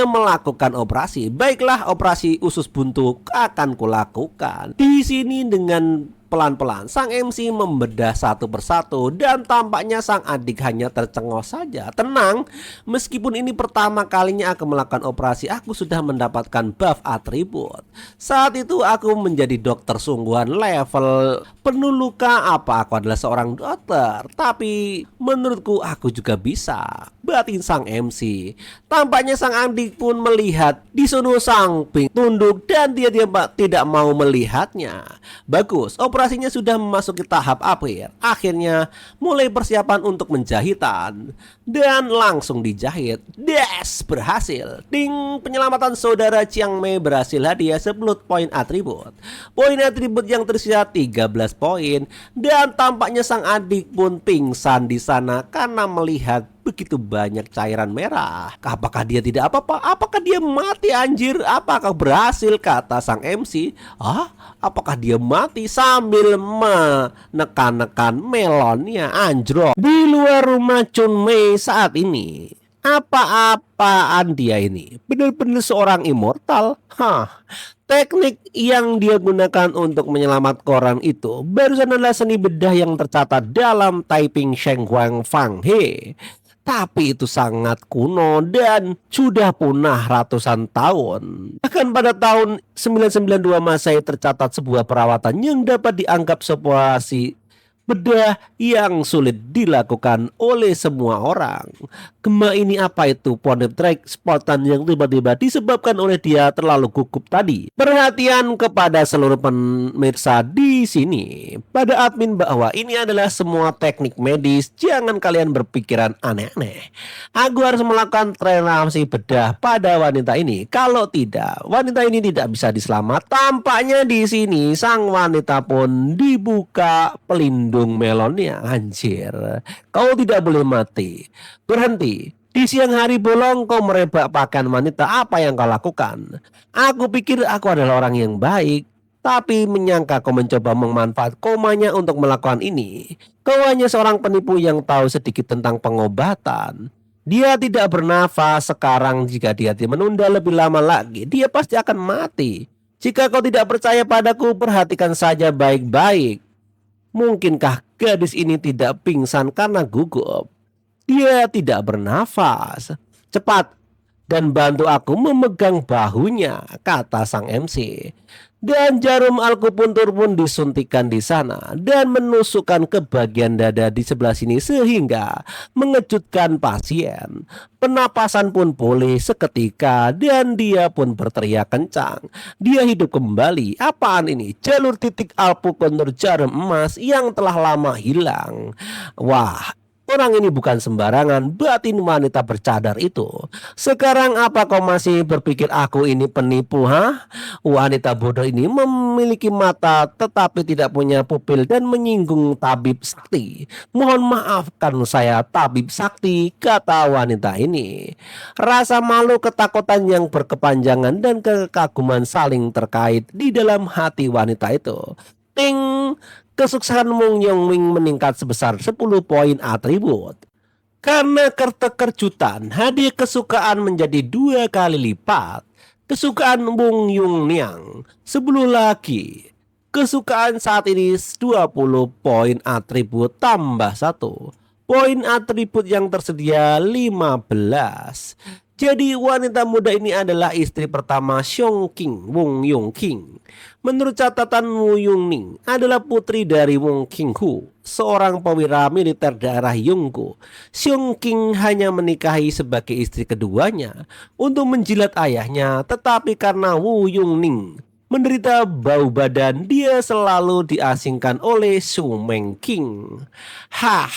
melakukan operasi. Baiklah, operasi usus buntu akan kulakukan. Di sini dengan pelan-pelan sang MC membedah satu persatu, dan tampaknya sang adik hanya tercengoh saja. Tenang, meskipun ini pertama kalinya aku melakukan operasi, aku sudah mendapatkan buff atribut. Saat itu aku menjadi dokter sungguhan level penuh luka. Aku adalah seorang dokter, tapi menurutku aku juga bisa, batin sang MC. Tampaknya sang adik pun melihat di sono sang Pink tunduk, dan dia tidak mau melihatnya. Bagus, operasinya sudah memasuki tahap akhir. Akhirnya mulai persiapan untuk menjahitan, dan langsung dijahit. Berhasil. Ding, penyelamatan saudara Chiang Mei berhasil. Hadiah 10 poin atribut. Poin atribut yang tersisa 13 poin, dan tampaknya sang adik pun pingsan di sana karena melihat begitu banyak cairan merah. Apakah dia tidak apa-apa? Apakah dia mati, anjir? Apakah berhasil? Kata sang MC. Apakah dia mati? Sambil menekan-nekan melonnya anjrok di luar rumah Chun Mei saat ini. Apa-apaan dia ini? Benar-benar seorang immortal. Teknik yang dia gunakan untuk menyelamatkan orang itu barusan adalah seni bedah yang tercatat dalam Taiping Sheng Huang Fang He. Tapi itu sangat kuno dan sudah punah ratusan tahun. Bahkan pada tahun 992 Masehi tercatat sebuah perawatan yang dapat dianggap sebuah bedah yang sulit dilakukan oleh semua orang. Gema ini apa itu? Poneptrack spontan yang tiba-tiba disebabkan oleh dia terlalu gugup tadi. Perhatian kepada seluruh pemirsa di sini, pada admin, bahwa ini adalah semua teknik medis. Jangan kalian berpikiran aneh-aneh. Aku harus melakukan transformasi bedah pada wanita ini. Kalau tidak, wanita ini tidak bisa diselamat. Tampaknya di sini sang wanita pun dibuka pelindung melonnya. Anjir, kau tidak boleh mati. Berhenti. Di siang hari bolong kau merebak pakaian wanita. Apa yang kau lakukan? Aku pikir aku adalah orang yang baik, tapi menyangka kau mencoba memanfaat komanya untuk melakukan ini. Kau hanya seorang penipu yang tahu sedikit tentang pengobatan. Dia tidak bernafas sekarang. Jika dia menunda lebih lama lagi, dia pasti akan mati. Jika kau tidak percaya padaku, perhatikan saja baik-baik. Mungkinkah gadis ini tidak pingsan karena gugup? Dia tidak bernafas. Cepat, dan bantu aku memegang bahunya, kata sang MC. Dan jarum akupuntur pun disuntikan di sana dan menusukkan ke bagian dada di sebelah sini sehingga mengejutkan pasien. Penapasan pun pulih seketika dan dia pun berteriak kencang. Dia hidup kembali. Apaan ini? Jalur titik akupuntur jarum emas yang telah lama hilang. Wah, orang ini bukan sembarangan, batin wanita bercadar itu. Sekarang apa kau masih berpikir aku ini penipu, ha? Wanita bodoh ini memiliki mata tetapi tidak punya pupil dan menyinggung tabib sakti. Mohon maafkan saya tabib sakti, kata wanita ini. Rasa malu, ketakutan yang berkepanjangan dan kekaguman saling terkait di dalam hati wanita itu. Ting, kesuksesan Wong Yong Wing meningkat sebesar 10 poin atribut. Karena keterkejutan, hadiah kesukaan menjadi 2 kali lipat. Kesukaan Wong Yung Niang 10 lagi. Kesukaan saat ini 20 poin atribut tambah 1. Poin atribut yang tersedia 15. Jadi wanita muda ini adalah istri pertama Xiong King, Wong Yong King. Menurut catatan, Wu Yung Ning adalah putri dari Wong King Hu, seorang perwira militer daerah Yongko. Xiong King hanya menikahi sebagai istri keduanya untuk menjilat ayahnya, tetapi karena Wu Yung Ning menderita bau badan, dia selalu diasingkan oleh Su Meng King. Hah.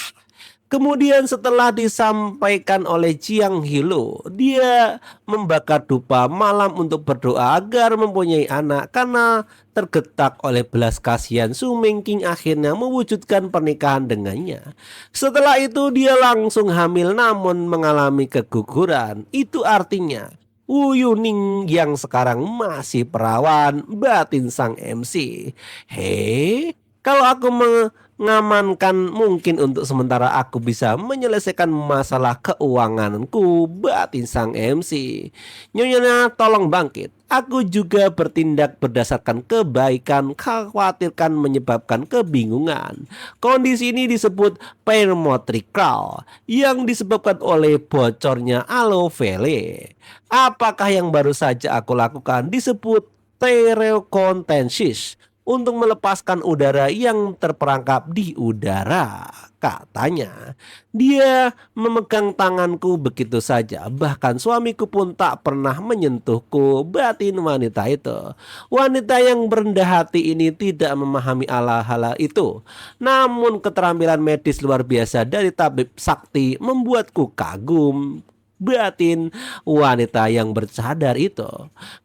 Kemudian setelah disampaikan oleh Jiang Hilo, dia membakar dupa malam untuk berdoa agar mempunyai anak karena tergetak oleh belas kasihan. Su Mengking akhirnya mewujudkan pernikahan dengannya. Setelah itu dia langsung hamil namun mengalami keguguran. Itu artinya Wu Yuning yang sekarang masih perawan, batin sang MC. Hei, kalau aku mengamankan mungkin untuk sementara aku bisa menyelesaikan masalah keuanganku, batin sang MC. Nyonya tolong bangkit. Aku juga bertindak berdasarkan kebaikan, khawatirkan menyebabkan kebingungan. Kondisi ini disebut permotrikal yang disebabkan oleh bocornya aloe vera. Apakah yang baru saja aku lakukan disebut stereocontensis untuk melepaskan udara yang terperangkap di udara, katanya. Dia memegang tanganku begitu saja, bahkan suamiku pun tak pernah menyentuhku, batin wanita itu. Wanita yang berendah hati ini tidak memahami ala-ala itu. Namun keterampilan medis luar biasa dari tabib sakti membuatku kagum, batin wanita yang bercadar itu.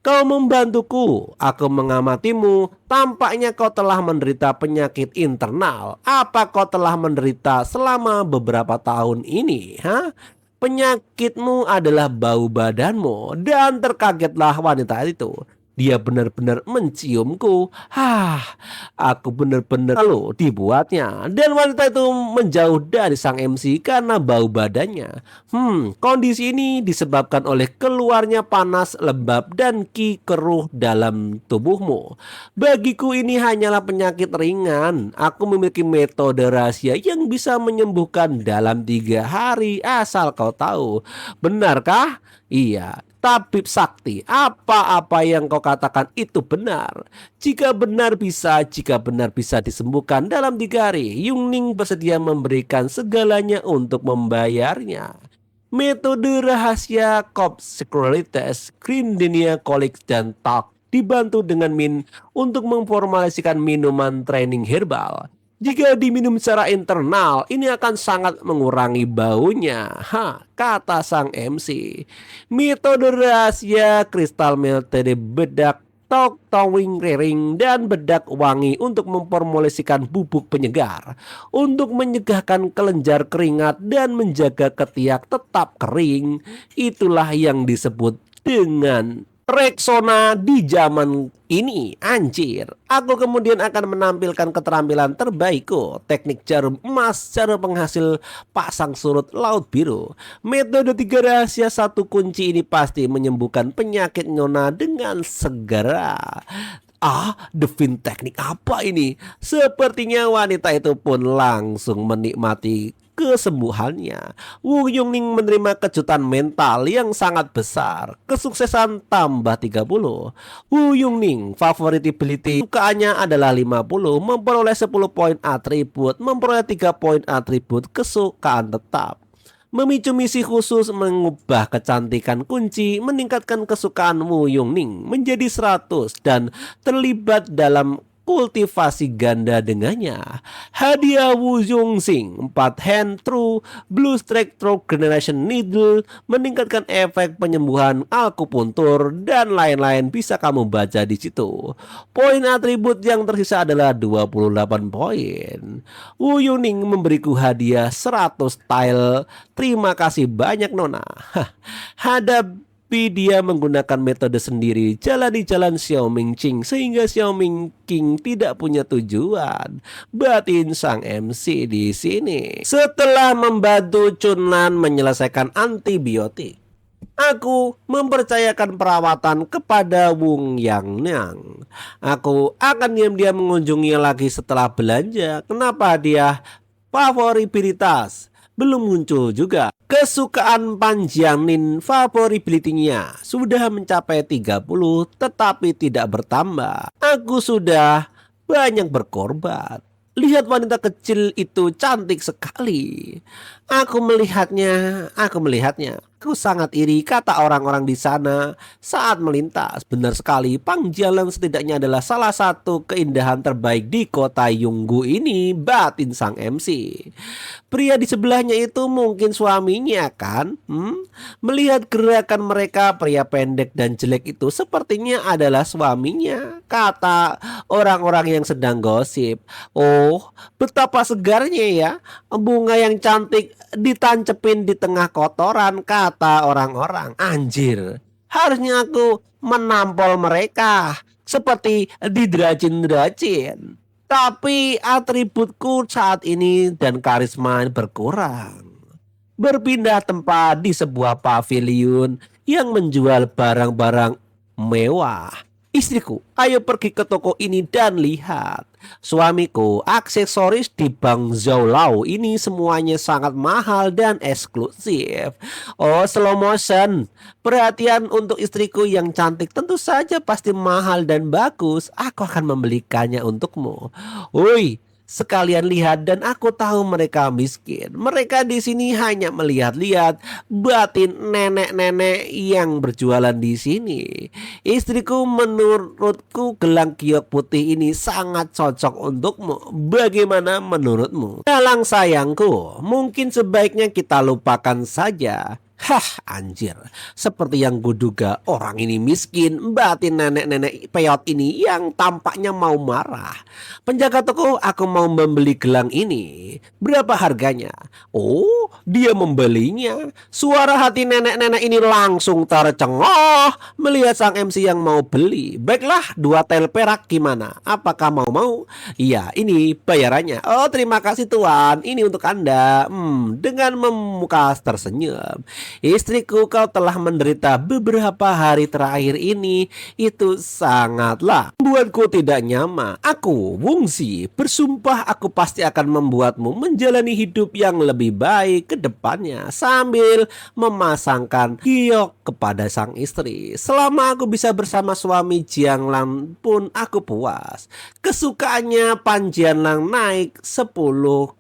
Kau membantuku, aku mengamatimu. Tampaknya kau telah menderita penyakit internal. Apa kau telah menderita selama beberapa tahun ini, ha? Penyakitmu adalah bau badanmu. Dan terkagetlah wanita itu. Dia benar-benar menciumku. Aku benar-benar lalu dibuatnya. Dan wanita itu menjauh dari sang MC karena bau badannya. Kondisi ini disebabkan oleh keluarnya panas lembab dan keruh dalam tubuhmu. Bagiku ini hanyalah penyakit ringan. Aku memiliki metode rahasia yang bisa menyembuhkan dalam 3 hari asal kau tahu. Benarkah? Iya. Tabib sakti, apa-apa yang kau katakan itu benar. Jika benar bisa disembuhkan dalam 3 hari, Yung Ning bersedia memberikan segalanya untuk membayarnya. Metode rahasia Cop Securities, Grindenia Colleagues dan Talk dibantu dengan Min untuk memformulasikan minuman training herbal. Jika diminum secara internal, ini akan sangat mengurangi baunya, kata sang MC. Metode rahasia kristal melted bedak, tok towing rering, dan bedak wangi untuk memformulasikan bubuk penyegar, untuk menyegahkan kelenjar keringat dan menjaga ketiak tetap kering. Itulah yang disebut dengan Rexona di zaman ini, anjir. Aku kemudian akan menampilkan keterampilan terbaikku, teknik jarum emas, cara penghasil pasang surut laut biru. Metode 3 rahasia 1 kunci ini pasti menyembuhkan penyakit Nona dengan segera. Devin teknik apa ini? Sepertinya wanita itu pun langsung menikmati kesembuhannya. Woo Yun-ning menerima kejutan mental yang sangat besar. Kesuksesan tambah 30. Woo Yun-ning favorability sukaannya adalah 50, memperoleh 10 poin atribut, memperoleh 3 poin atribut kesukaan tetap. Memicu misi khusus mengubah kecantikan kunci, meningkatkan kesukaan Woo Yun-ning menjadi 100 dan terlibat dalam kultivasi ganda dengannya. Hadiah Woo Yun-sing 4 hand through Blue Strike through Generation Needle, meningkatkan efek penyembuhan akupuntur dan lain-lain bisa kamu baca di situ. Poin atribut yang tersisa adalah 28 poin. Woo Yun-ning memberiku hadiah 100 tile. Terima kasih banyak Nona. Hadapi dia menggunakan metode sendiri, jalani jalan Xiao Ming Qing sehingga Xiao Ming Qing tidak punya tujuan. Batin sang MC di sini. Setelah membantu Chunlan menyelesaikan antibiotik, aku mempercayakan perawatan kepada Wong Yang. Aku akan diam-diam mengunjunginya lagi setelah belanja. Kenapa dia favorabilitas belum muncul juga? Kesukaan Pan Jiangnin favorability-nya sudah mencapai 30 tetapi tidak bertambah. Aku sudah banyak berkorban. Lihat wanita kecil itu cantik sekali. Aku melihatnya. Aku sangat iri, kata orang-orang di sana saat melintas. Benar sekali, Pangjialan setidaknya adalah salah satu keindahan terbaik di kota Yunggu ini, batin sang MC. Pria di sebelahnya itu mungkin suaminya kan? Melihat gerakan mereka, pria pendek dan jelek itu sepertinya adalah suaminya, kata orang-orang yang sedang gosip. Oh, betapa segarnya ya, bunga yang cantik ditancepin di tengah kotoran, kata orang-orang. Anjir, harusnya aku menampol mereka seperti didrajin-drajin. Tapi atributku saat ini dan karisma berkurang. Berpindah tempat di sebuah pavilion yang menjual barang-barang mewah. Istriku, ayo pergi ke toko ini dan lihat. Suamiku, aksesoris di Bang Zhaolao ini semuanya sangat mahal dan eksklusif. Oh, slow motion. Perhatian untuk istriku yang cantik tentu saja pasti mahal dan bagus. Aku akan membelikannya untukmu. Woi, sekalian lihat, dan aku tahu mereka miskin. Mereka di sini hanya melihat-lihat, batin nenek-nenek yang berjualan di sini. Istriku, menurutku gelang giok putih ini sangat cocok untukmu. Bagaimana menurutmu? Galang sayangku, mungkin sebaiknya kita lupakan saja. Hah, anjir, seperti yang kuduga, orang ini miskin, batin nenek-nenek peyot ini yang tampaknya mau marah. Penjaga toko, aku mau membeli gelang ini. Berapa harganya? Oh, dia membelinya. Suara hati nenek-nenek ini langsung tercengoh melihat sang MC yang mau beli. Baiklah, 2 tel perak gimana? Apakah mau? Iya, ini bayarannya. Oh, terima kasih tuan, ini untuk Anda. Dengan memuka tersenyum. Istriku, kau telah menderita beberapa hari terakhir ini. Itu sangatlah membuatku tidak nyaman. Aku, Wongzi, bersumpah aku pasti akan membuatmu menjalani hidup yang lebih baik ke depannya, sambil memasangkan giok kepada sang istri. Selama aku bisa bersama suami Jianglang pun aku puas. Kesukaannya Pan Jianglang naik 10%.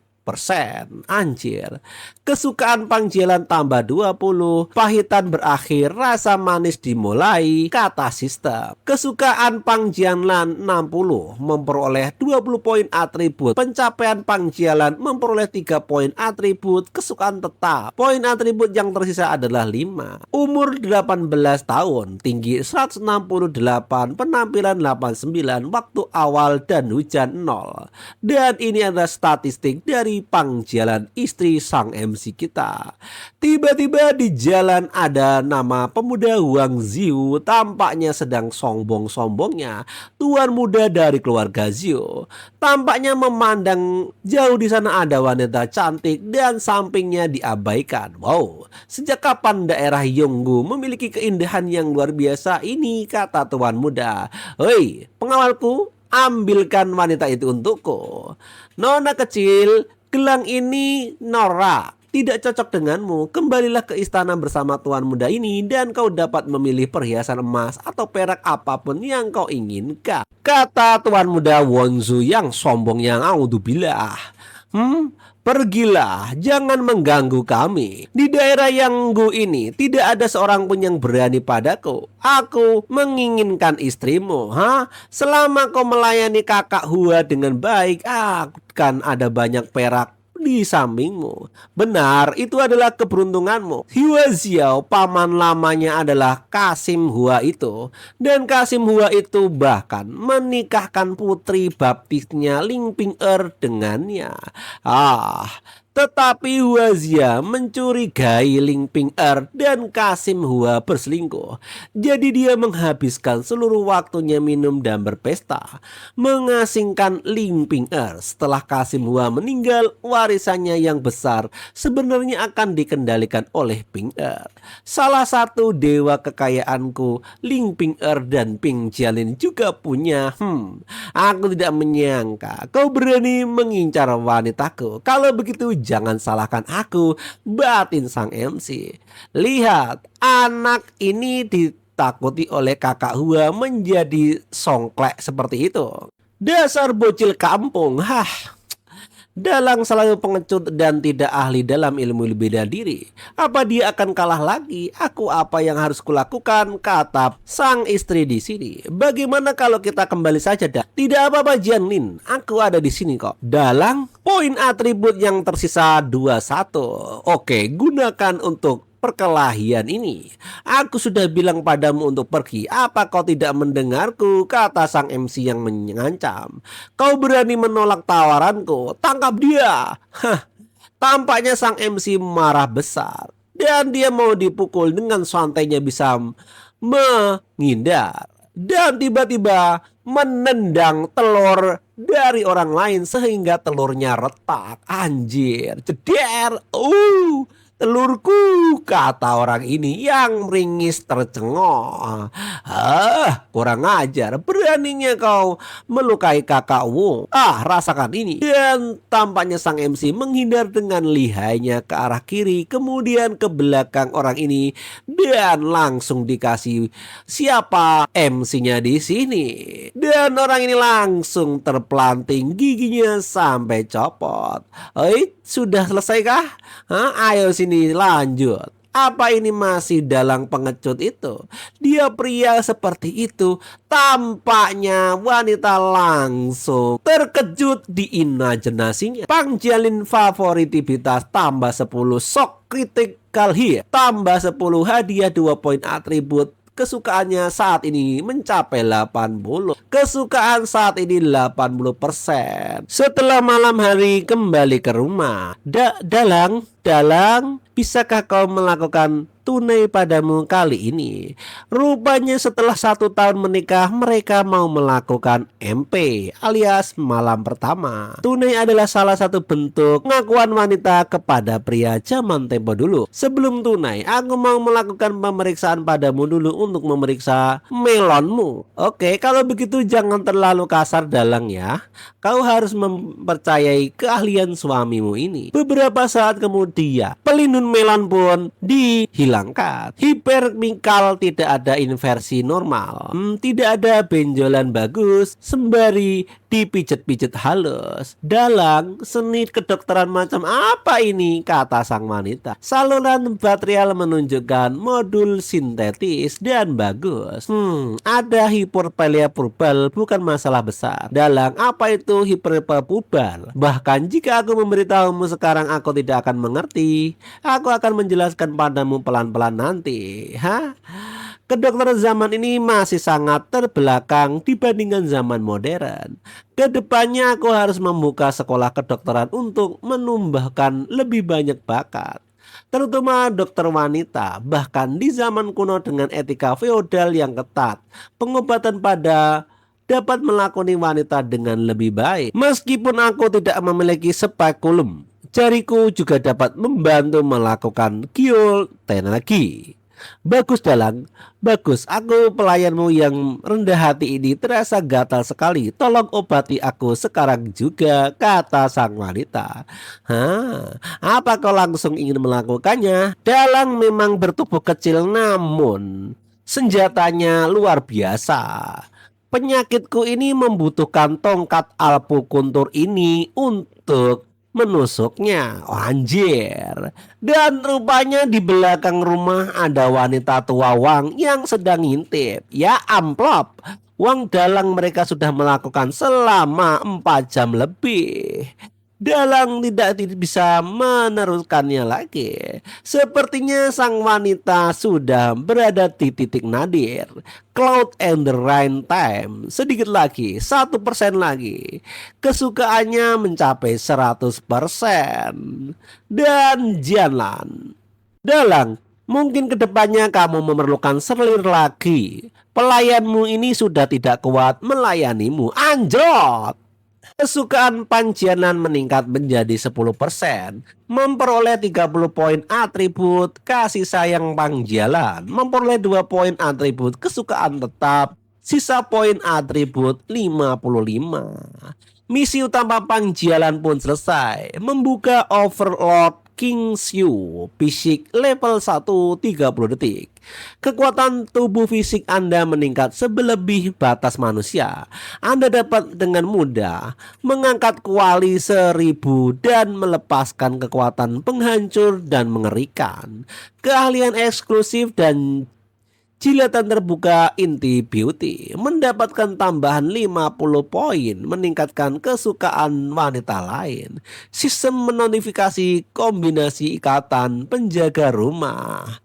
Anjir. Kesukaan Pangjialan tambah 20. Pahitan berakhir, rasa manis dimulai, kata sistem. Kesukaan Pangjialan 60, memperoleh 20 poin atribut. Pencapaian Pangjialan memperoleh 3 poin atribut. Kesukaan tetap, poin atribut yang tersisa adalah 5. Umur 18 tahun, tinggi 168, penampilan 89, waktu awal dan hujan 0. Dan ini adalah statistik dari Pangjialan istri sang MC kita. Tiba-tiba di jalan ada nama pemuda Wang Ziu, tampaknya sedang sombong-sombongnya. Tuan muda dari keluarga Ziu tampaknya memandang jauh. Di sana ada wanita cantik dan sampingnya diabaikan. Wow, sejak kapan daerah Yonggu memiliki keindahan yang luar biasa ini, kata tuan muda. Hei, pengawalku, ambilkan wanita itu untukku. Nona kecil, Gelang ini norak, tidak cocok denganmu. Kembalilah ke istana bersama tuan muda ini dan kau dapat memilih perhiasan emas atau perak apapun yang kau inginkan, kata tuan muda Wonzu yang sombong yang audzubillah. Pergilah, jangan mengganggu kami. Di daerah Yanggu ini tidak ada seorang pun yang berani padaku. Aku menginginkan istrimu. Selama kau melayani kakak Hua dengan baik, akan ada banyak perak di sampingmu. Benar, itu adalah keberuntunganmu. Hua Xiao, paman lamanya adalah Kasim Hua itu. Dan Kasim Hua itu bahkan menikahkan putri baptisnya Ling Ping-er dengannya. Tetapi Hua Xia mencurigai Ling Ping-er dan Kasim Hua berselingkuh. Jadi dia menghabiskan seluruh waktunya minum dan berpesta, mengasingkan Ling Ping-er. Setelah Kasim Hua meninggal, warisannya yang besar sebenarnya akan dikendalikan oleh Ping-er. Salah satu dewa kekayaanku, Ling Ping-er dan Ping Jialin juga punya. Aku tidak menyangka kau berani mengincar wanitaku. Kalau begitu jangan salahkan aku, batin sang MC. Lihat, anak ini ditakuti oleh kakak Hua menjadi songklek seperti itu. Dasar bocil kampung. Dalang selalu pengecut dan tidak ahli dalam ilmu bela diri. Apa dia akan kalah lagi? Aku apa yang harus kulakukan? Kata sang istri di sini. Bagaimana kalau kita kembali saja dah? Tidak apa-apa Jianlin, aku ada di sini kok. Dalang, poin atribut yang tersisa 21. Oke, gunakan untuk perkelahian ini. Aku sudah bilang padamu untuk pergi. Apa kau tidak mendengarku? Kata sang MC yang mengancam. Kau berani menolak tawaranku? Tangkap dia. Tampaknya sang MC marah besar dan dia mau dipukul. Dengan santainya bisa menghindar dan tiba-tiba menendang telur dari orang lain sehingga telurnya retak. Anjir, jeder. Telurku, kata orang ini yang meringis tercengok. Kurang ajar, beraninya kau melukai kakak Wu. Rasakan ini. Dan tampaknya sang MC menghindar dengan lihainya ke arah kiri, kemudian ke belakang orang ini dan langsung dikasih siapa MC-nya di sini. Dan orang ini langsung terpelanting giginya sampai copot. Sudah selesai kah? Ayo sini lanjut. Apa ini masih dalang pengecut itu? Dia pria seperti itu. Tampaknya wanita langsung terkejut di imajinasinya. Pang Jialin favoritivitas tambah 10, shock critical hit tambah 10, hadiah 2 poin atribut. Kesukaannya saat ini mencapai 80. Kesukaan saat ini 80%. Setelah malam hari kembali ke rumah. Dalang, bisakah kau melakukan tunai padamu kali ini? Rupanya setelah 1 tahun menikah, mereka mau melakukan MP alias malam pertama. Tunai adalah salah satu bentuk pengakuan wanita kepada pria zaman tempo dulu. Sebelum tunai, aku mau melakukan pemeriksaan padamu dulu untuk memeriksa melonmu. Oke, kalau begitu jangan terlalu kasar Dalang ya. Kau harus mempercayai keahlian suamimu ini. Beberapa saat kemudian, pelindung melon pun dihilangkan. Hipermikal, tidak ada inversi normal. Tidak ada benjolan bagus sembari dipijat-pijat halus. Dalang, seni kedokteran macam apa ini? Kata sang wanita. Saluran baterial menunjukkan modul sintetis dan bagus. Ada hiperpelia purbal, bukan masalah besar. Dalang, apa itu hiperpelia purbal? Bahkan jika aku memberitahumu sekarang, aku tidak akan mengerti. Aku akan menjelaskan padamu pelan-pelan nanti. Kedokteran zaman ini masih sangat terbelakang dibandingkan zaman modern. Kedepannya aku harus membuka sekolah kedokteran untuk menumbuhkan lebih banyak bakat, terutama dokter wanita. Bahkan di zaman kuno dengan etika feodal yang ketat, pengobatan pada dapat melakoni wanita dengan lebih baik. Meskipun aku tidak memiliki spekulum, jariku juga dapat membantu melakukan teknologi. Bagus Dalang, bagus. Aku pelayanmu yang rendah hati ini terasa gatal sekali. Tolong obati aku sekarang juga, kata sang wanita. Hah, apa kau langsung ingin melakukannya? Dalang memang bertubuh kecil namun senjatanya luar biasa. Penyakitku ini membutuhkan tongkat alpukuntur ini untuk menusuknya. Oh, anjir. Dan rupanya di belakang rumah ada wanita tua Wang yang sedang ngintip. Ya amplop. Wang Dalang mereka sudah melakukan selama 4 jam lebih. Dalang tidak bisa meneruskannya lagi. Sepertinya sang wanita sudah berada di titik nadir. Cloud and the Rain time. Sedikit lagi, 1% lagi. Kesukaannya mencapai 100%. Dan jalan. Dalang, mungkin kedepannya kamu memerlukan selir lagi. Pelayanmu ini sudah tidak kuat melayanimu. Anjot! Kesukaan Panjianan meningkat menjadi 10%, memperoleh 30 poin atribut kasih sayang Pangjalan, memperoleh 2 poin atribut kesukaan tetap, sisa poin atribut 55. Misi utama Pangjalan pun selesai, membuka Overlord King Xiu fisik level 1 30 detik. Kekuatan tubuh fisik Anda meningkat sebelebih batas manusia. Anda dapat dengan mudah mengangkat kuali 1000 dan melepaskan kekuatan penghancur dan mengerikan. Keahlian eksklusif dan jilatan terbuka inti beauty mendapatkan tambahan 50 poin, meningkatkan kesukaan wanita lain. Sistem menotifikasi kombinasi ikatan penjaga rumah.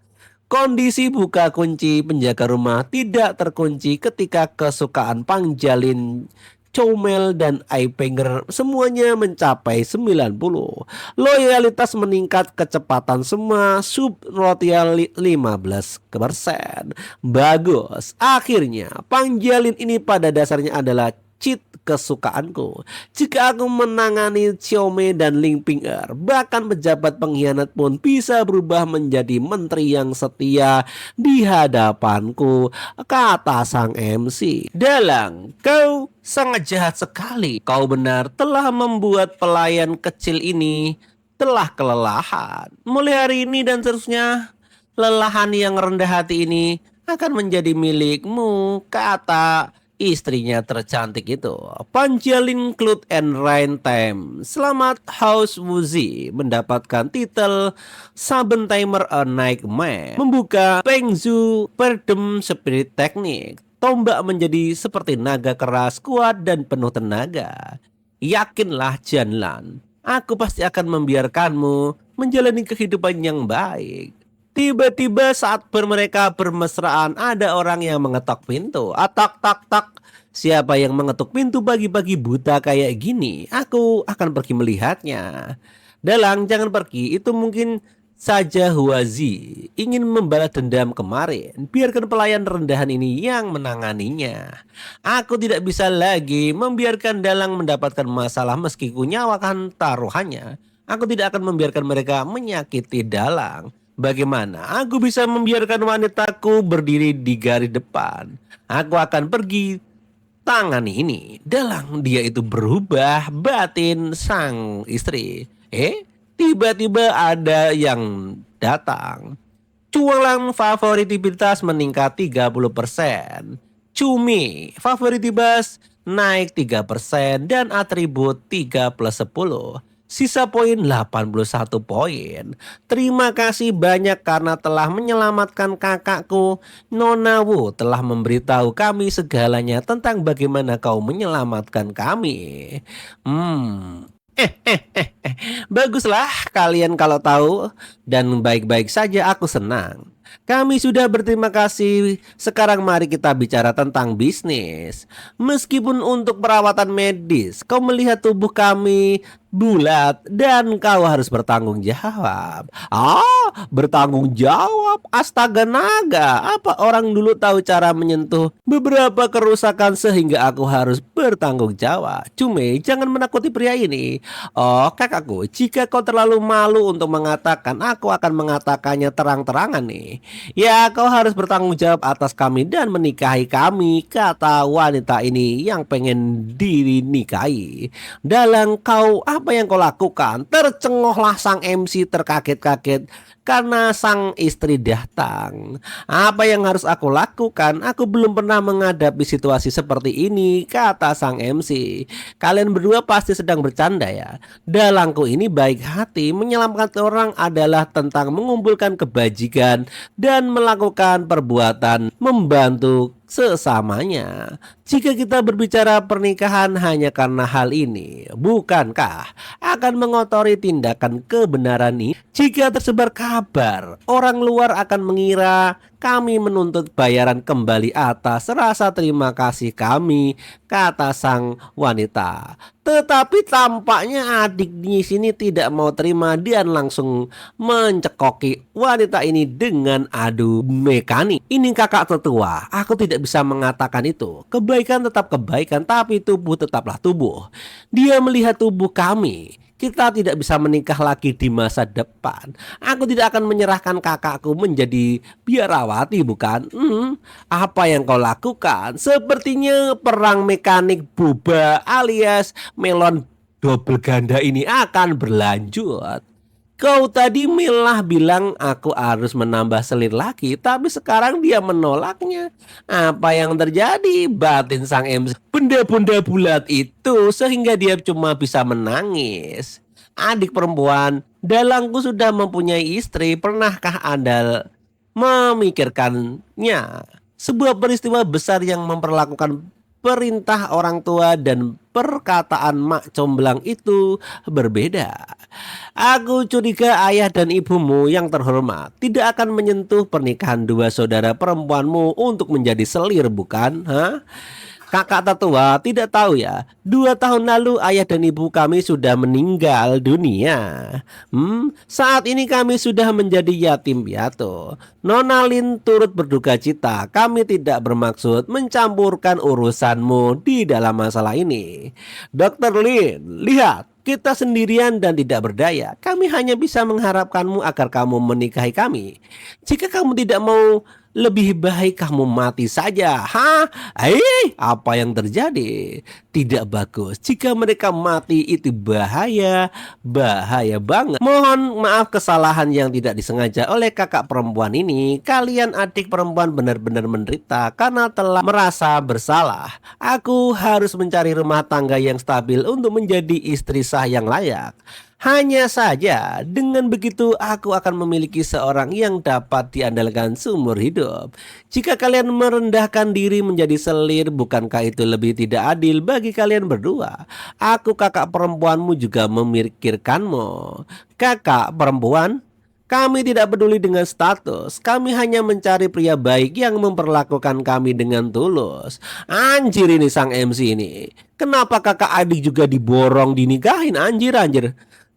Kondisi buka kunci penjaga rumah tidak terkunci ketika kesukaan Pangjalin, Comel dan Eyebringer semuanya mencapai 90. Loyalitas meningkat, kecepatan semua sub rotial 15%. Bagus. Akhirnya Pangjalin ini pada dasarnya adalah cheat kesukaanku. Jika aku menangani Xiaomi dan Ling Ping'er, bahkan pejabat pengkhianat pun bisa berubah menjadi menteri yang setia di hadapanku, kata sang MC. Dalang, kau sangat jahat sekali. Kau benar telah membuat pelayan kecil ini telah kelelahan. Mulai hari ini dan seterusnya, lelahan yang rendah hati ini akan menjadi milikmu, kata istrinya tercantik itu. Panjalin Cloud and Rain Time. Selamat House Wuzi mendapatkan titel Saben Timer a Nightmare. Membuka Pengzu Perdem Spirit Teknik. Tombak menjadi seperti naga keras, kuat dan penuh tenaga. Yakinlah Janlan, aku pasti akan membiarkanmu menjalani kehidupan yang baik. Tiba-tiba saat mereka bermesraan ada orang yang mengetok pintu. Tak tak tak. Siapa yang mengetuk pintu pagi-pagi buta kayak gini? Aku akan pergi melihatnya. Dalang, jangan pergi. Itu mungkin saja Huazi ingin membalas dendam kemarin. Biarkan pelayan rendahan ini yang menanganinya. Aku tidak bisa lagi membiarkan Dalang mendapatkan masalah meski ku nyawakan taruhannya. Aku tidak akan membiarkan mereka menyakiti Dalang. Bagaimana aku bisa membiarkan wanitaku berdiri di garis depan? Aku akan pergi tangani ini. Dalang, dia itu berubah batin sang istri. Tiba-tiba ada yang datang. Cualang favoritivitas meningkat 30%. Cumi favoritivitas naik 3% dan atribut 3+10. Sisa poin 81 poin. Terima kasih banyak karena telah menyelamatkan kakakku. Nona Wu telah memberitahu kami segalanya tentang bagaimana kau menyelamatkan kami. Baguslah kalian kalau tahu, dan baik-baik saja, aku senang. Kami sudah berterima kasih. Sekarang mari kita bicara tentang bisnis. Meskipun untuk perawatan medis, kau melihat tubuh kami bulat dan kau harus bertanggung jawab. Bertanggung jawab? Astaga naga, apa orang dulu tahu cara menyentuh beberapa kerusakan sehingga aku harus bertanggung jawab? Cume, jangan menakuti pria ini. Oh, kakakku, jika kau terlalu malu untuk mengatakan, aku akan mengatakannya terang-terangan nih. Ya, kau harus bertanggung jawab atas kami dan menikahi kami, kata wanita ini yang pengen dinikahi. Dalam kau, apa yang kau lakukan? Tercengohlah sang MC terkaget-kaget karena sang istri datang. Apa yang harus aku lakukan? Aku belum pernah menghadapi situasi seperti ini, kata sang MC. Kalian berdua pasti sedang bercanda ya. Dalangku ini baik hati, menyelamatkan orang adalah tentang mengumpulkan kebajikan dan melakukan perbuatan membantu sesamanya. Jika kita berbicara pernikahan hanya karena hal ini, bukankah akan mengotori tindakan kebenaran ini? Jika tersebar kabar, orang luar akan mengira kami menuntut bayaran kembali atas rasa terima kasih kami, kata sang wanita. Tetapi tampaknya adik di sini tidak mau terima dan langsung mencekoki wanita ini dengan adu mekanik. Ini kakak tetua, aku tidak bisa mengatakan itu. Kebaikan tetap kebaikan, tapi tubuh tetaplah tubuh. Dia melihat tubuh kami. Kita tidak bisa menikah lagi di masa depan. Aku tidak akan menyerahkan kakakku menjadi biarawati, bukan? Apa yang kau lakukan? Sepertinya perang mekanik boba alias melon double ganda ini akan berlanjut. Kau tadi malah bilang aku harus menambah selir lagi, tapi sekarang dia menolaknya. Apa yang terjadi? Batin sang MC benda-benda bulat itu sehingga dia cuma bisa menangis. Adik perempuan, dalangku sudah mempunyai istri. Pernahkah Anda memikirkannya? Sebuah peristiwa besar yang memperlakukan perintah orang tua dan perkataan mak comblang itu berbeda. Aku curiga ayah dan ibumu yang terhormat tidak akan menyentuh pernikahan dua saudara perempuanmu untuk menjadi selir, bukan? Kakak tetua tidak tahu ya, 2 tahun lalu ayah dan ibu kami sudah meninggal dunia. Saat ini kami sudah menjadi yatim piatu. Nona Lin turut berduka cita. Kami tidak bermaksud mencampurkan urusanmu di dalam masalah ini. Dokter Lin, lihat. Kita sendirian dan tidak berdaya. Kami hanya bisa mengharapkanmu agar kamu menikahi kami. Jika kamu tidak mau, lebih baik kamu mati saja. Apa yang terjadi? Tidak bagus. Jika mereka mati itu bahaya, bahaya banget. Mohon maaf kesalahan yang tidak disengaja oleh kakak perempuan ini. Kalian adik perempuan benar-benar menderita karena telah merasa bersalah. Aku harus mencari rumah tangga yang stabil untuk menjadi istri sah yang layak. Hanya saja dengan begitu aku akan memiliki seorang yang dapat diandalkan seumur hidup. Jika kalian merendahkan diri menjadi selir, bukankah itu lebih tidak adil bagi kalian berdua? Aku kakak perempuanmu juga memikirkanmu. Kakak perempuan, kami tidak peduli dengan status. Kami hanya mencari pria baik yang memperlakukan kami dengan tulus. Anjir ini sang MC ini. Kenapa kakak adik juga diborong dinikahin? Anjir.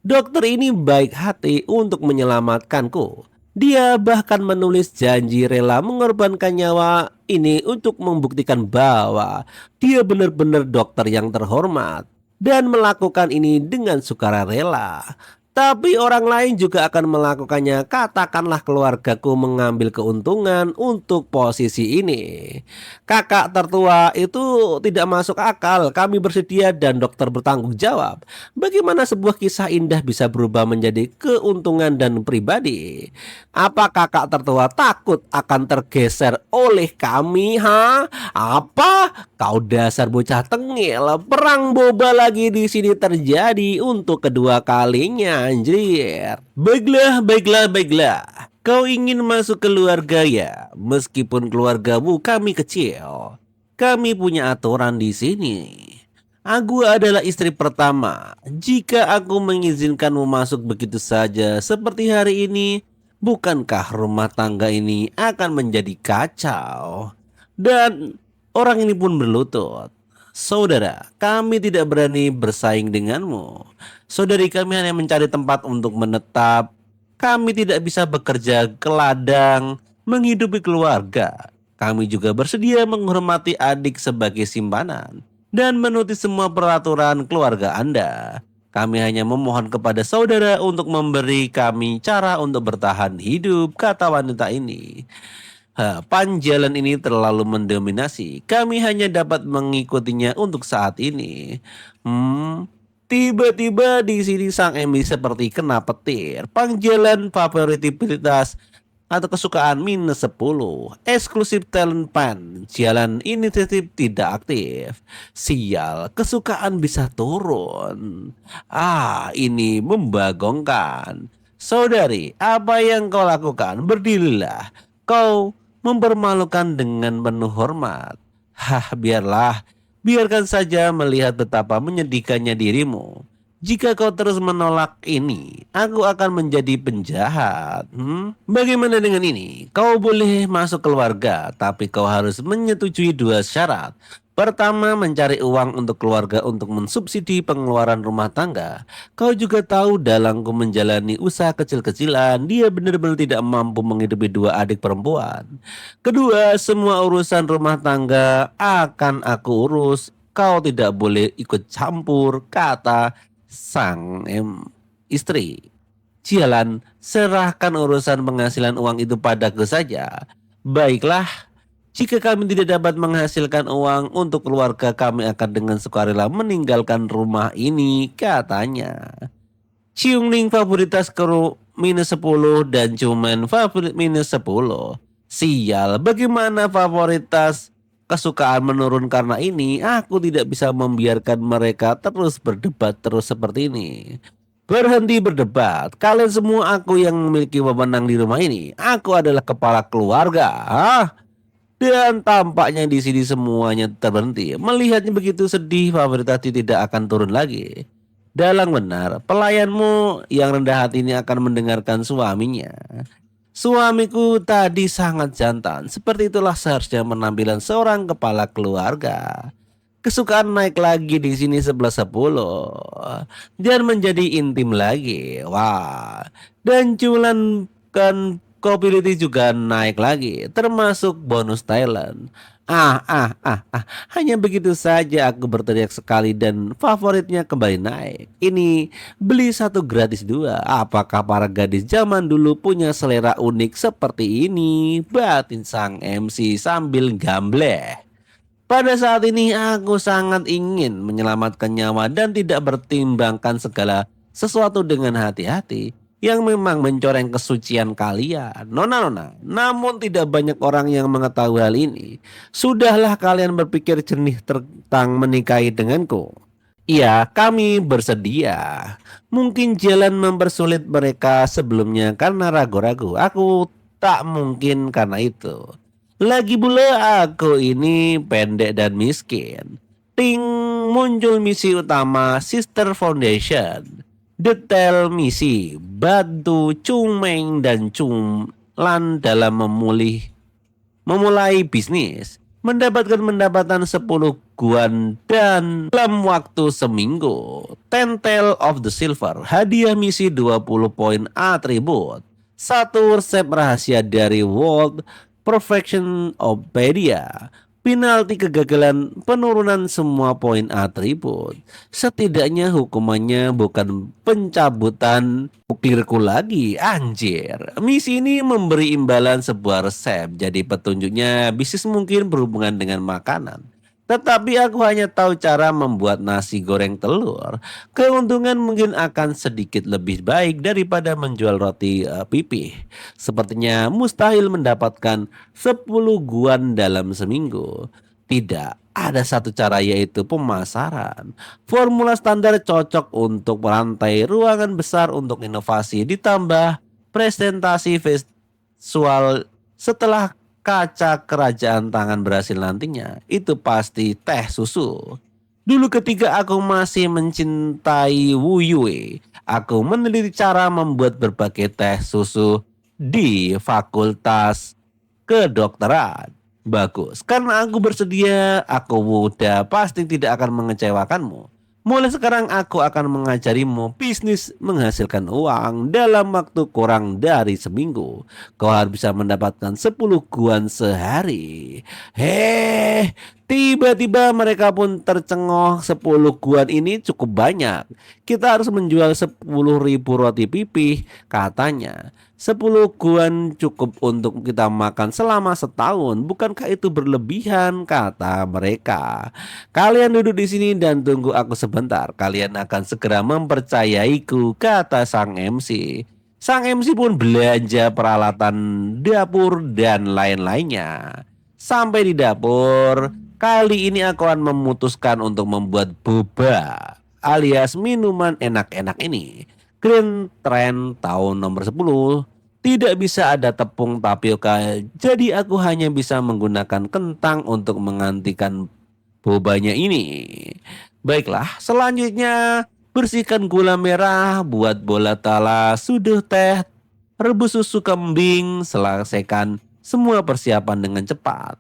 Dokter ini baik hati untuk menyelamatkanku. Dia bahkan menulis janji rela mengorbankan nyawa ini untuk membuktikan bahwa dia benar-benar dokter yang terhormat dan melakukan ini dengan sukarela. Tapi orang lain juga akan melakukannya. Katakanlah keluargaku mengambil keuntungan untuk posisi ini. Kakak tertua itu tidak masuk akal. Kami bersedia dan dokter bertanggung jawab. Bagaimana sebuah kisah indah bisa berubah menjadi keuntungan dan pribadi? Apa kakak tertua takut akan tergeser oleh kami? Apa? Kau dasar bocah tengil. Perang boba lagi di sini terjadi untuk kedua kalinya. Anjir. Baiklah. Kau ingin masuk keluarga ya? Meskipun keluargamu kami kecil, kami punya aturan di sini. Aku adalah istri pertama. Jika aku mengizinkanmu masuk begitu saja seperti hari ini, bukankah rumah tangga ini akan menjadi kacau? Dan orang ini pun berlutut. Saudara, kami tidak berani bersaing denganmu. Saudari kami hanya mencari tempat untuk menetap. Kami tidak bisa bekerja ke ladang, menghidupi keluarga. Kami juga bersedia menghormati adik sebagai simpanan dan menuruti semua peraturan keluarga Anda. Kami hanya memohon kepada saudara untuk memberi kami cara untuk bertahan hidup, kata wanita ini. Panjalan ini terlalu mendominasi. Kami hanya dapat mengikutinya untuk saat ini. Hmm, Tiba-tiba di sini sang Emily seperti kena petir. Panggilan favoritibilitas atau kesukaan -10. Eksklusif talent pan. Jalan inisiatif tidak aktif. Sial, kesukaan bisa turun. Ini membagongkan. Saudari, apa yang kau lakukan? Berdirilah. Kau mempermalukan dengan penuh hormat. Biarkan saja melihat betapa menyedihkannya dirimu. Jika kau terus menolak ini, aku akan menjadi penjahat. Bagaimana dengan ini? Kau boleh masuk keluarga, tapi kau harus menyetujui 2 syarat. Pertama, mencari uang untuk keluarga untuk mensubsidi pengeluaran rumah tangga. Kau juga tahu dalangku menjalani usaha kecil-kecilan, dia benar-benar tidak mampu menghidupi 2 adik perempuan. Kedua, semua urusan rumah tangga akan aku urus. Kau tidak boleh ikut campur, kata istri. Jalan, serahkan urusan penghasilan uang itu padaku saja. Baiklah, jika kami tidak dapat menghasilkan uang untuk keluarga, kami akan dengan sukarela meninggalkan rumah ini, katanya. Ciungling favoritas kru -10 dan cuman favorit -10. Sial, bagaimana favoritas kesukaan menurun karena ini? Aku tidak bisa membiarkan mereka terus berdebat terus seperti ini. Berhenti berdebat. Kalian semua, aku yang memiliki wewenang di rumah ini. Aku adalah kepala keluarga. Dan tampaknya di sini semuanya terberhenti. Melihatnya begitu sedih, favoritas tidak akan turun lagi. Dalang benar, pelayanmu yang rendah hati ini akan mendengarkan suaminya. Suamiku tadi sangat jantan. Seperti itulah seharusnya penampilan seorang kepala keluarga. Kesukaan naik lagi di sini 11-10 dan menjadi intim lagi. Wah, dan culan kan Copility juga naik lagi, termasuk bonus talent. Hanya begitu saja aku berteriak sekali dan favoritnya kembali naik. Ini beli 1 gratis 2. Apakah para gadis zaman dulu punya selera unik seperti ini? Batin sang MC sambil gambleh. Pada saat ini aku sangat ingin menyelamatkan nyawa dan tidak bertimbangkan segala sesuatu dengan hati-hati yang memang mencoreng kesucian kalian, nona-nona. Namun tidak banyak orang yang mengetahui hal ini. Sudahlah kalian berpikir jernih tentang menikahi denganku. Iya, kami bersedia. Mungkin jalan mempersulit mereka sebelumnya karena ragu-ragu. Aku tak mungkin karena itu. Lagi pula aku ini pendek dan miskin. Ting, muncul misi utama Sister Foundation. Detail misi, bantu Chung Meng dan Chung Lan dalam memulai bisnis. Mendapatkan pendapatan 10 guan dan dalam waktu seminggu. Tentel of the Silver, hadiah misi 20 poin atribut. 1 resep rahasia dari World Perfection Opedia. Penalti kegagalan penurunan semua poin atribut. Setidaknya hukumannya bukan pencabutan ukirku lagi, anjir. Misi ini memberi imbalan sebuah resep. Jadi petunjuknya bisnis mungkin berhubungan dengan makanan. Tetapi aku hanya tahu cara membuat nasi goreng telur. Keuntungan mungkin akan sedikit lebih baik daripada menjual roti pipih. Sepertinya mustahil mendapatkan 10 guan dalam seminggu. Tidak, ada satu cara, yaitu pemasaran. Formula standar cocok untuk merantai ruangan besar untuk inovasi ditambah presentasi visual. Setelah kaca kerajaan tangan berhasil nantinya, itu pasti teh susu. Dulu ketika aku masih mencintai Wu Yue, aku meneliti cara membuat berbagai teh susu di fakultas kedokteran. Bagus, karena aku bersedia, aku muda, pasti tidak akan mengecewakanmu. Mulai sekarang aku akan mengajarimu bisnis menghasilkan uang dalam waktu kurang dari seminggu. Kau harus bisa mendapatkan 10 guan sehari. Heh, tiba-tiba mereka pun tercengoh. 10 guan ini cukup banyak. Kita harus menjual 10.000 roti pipih, katanya. 10 guan cukup untuk kita makan selama setahun. Bukankah itu berlebihan? Kata mereka. Kalian duduk di sini dan tunggu aku sebentar. Kalian akan segera mempercayaiku, kata sang MC. Sang MC pun belanja peralatan dapur dan lain-lainnya. Sampai di dapur, kali ini aku akan memutuskan untuk membuat boba alias minuman enak-enak ini. Green Trend tahun nomor 10. Tidak bisa ada tepung tapioka, jadi aku hanya bisa menggunakan kentang untuk menggantikan bobanya ini. Baiklah, selanjutnya bersihkan gula merah, buat bola talas, suduh teh, rebus susu kambing, selesaikan semua persiapan dengan cepat.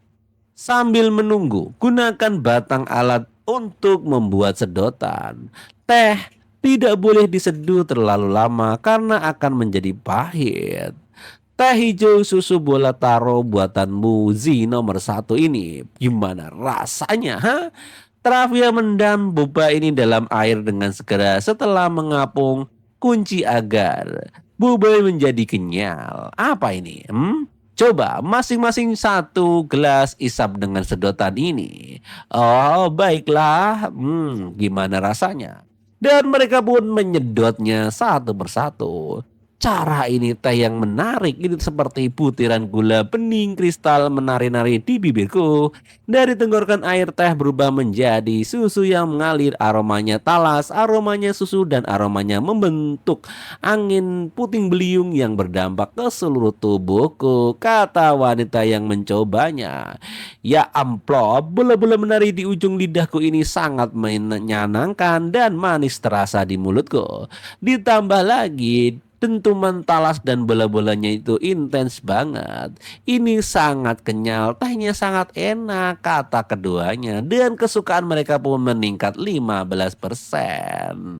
Sambil menunggu, gunakan batang alat untuk membuat sedotan. Teh tidak boleh diseduh terlalu lama karena akan menjadi pahit. Teh hijau susu bola taro buatanmu Z nomor 1 ini. Gimana rasanya? Ha? Travia mendam boba ini dalam air dengan segera setelah mengapung kunci agar boba menjadi kenyal. Apa ini? Coba masing-masing satu gelas isap dengan sedotan ini. Oh, baiklah. Gimana rasanya? Dan mereka pun menyedotnya satu persatu. Cara ini teh yang menarik, ini seperti butiran gula bening kristal menari-nari di bibirku. Dari tenggorokan air teh berubah menjadi susu yang mengalir, aromanya talas, aromanya susu dan aromanya membentuk angin puting beliung yang berdampak ke seluruh tubuhku, kata wanita yang mencobanya. Ya amplop, bola-bola menari di ujung lidahku ini sangat menyenangkan dan manis terasa di mulutku. Ditambah lagi dentuman talas dan bola-bolanya itu intens banget. Ini sangat kenyal, tehnya sangat enak, kata keduanya. Dan kesukaan mereka pun meningkat 15%.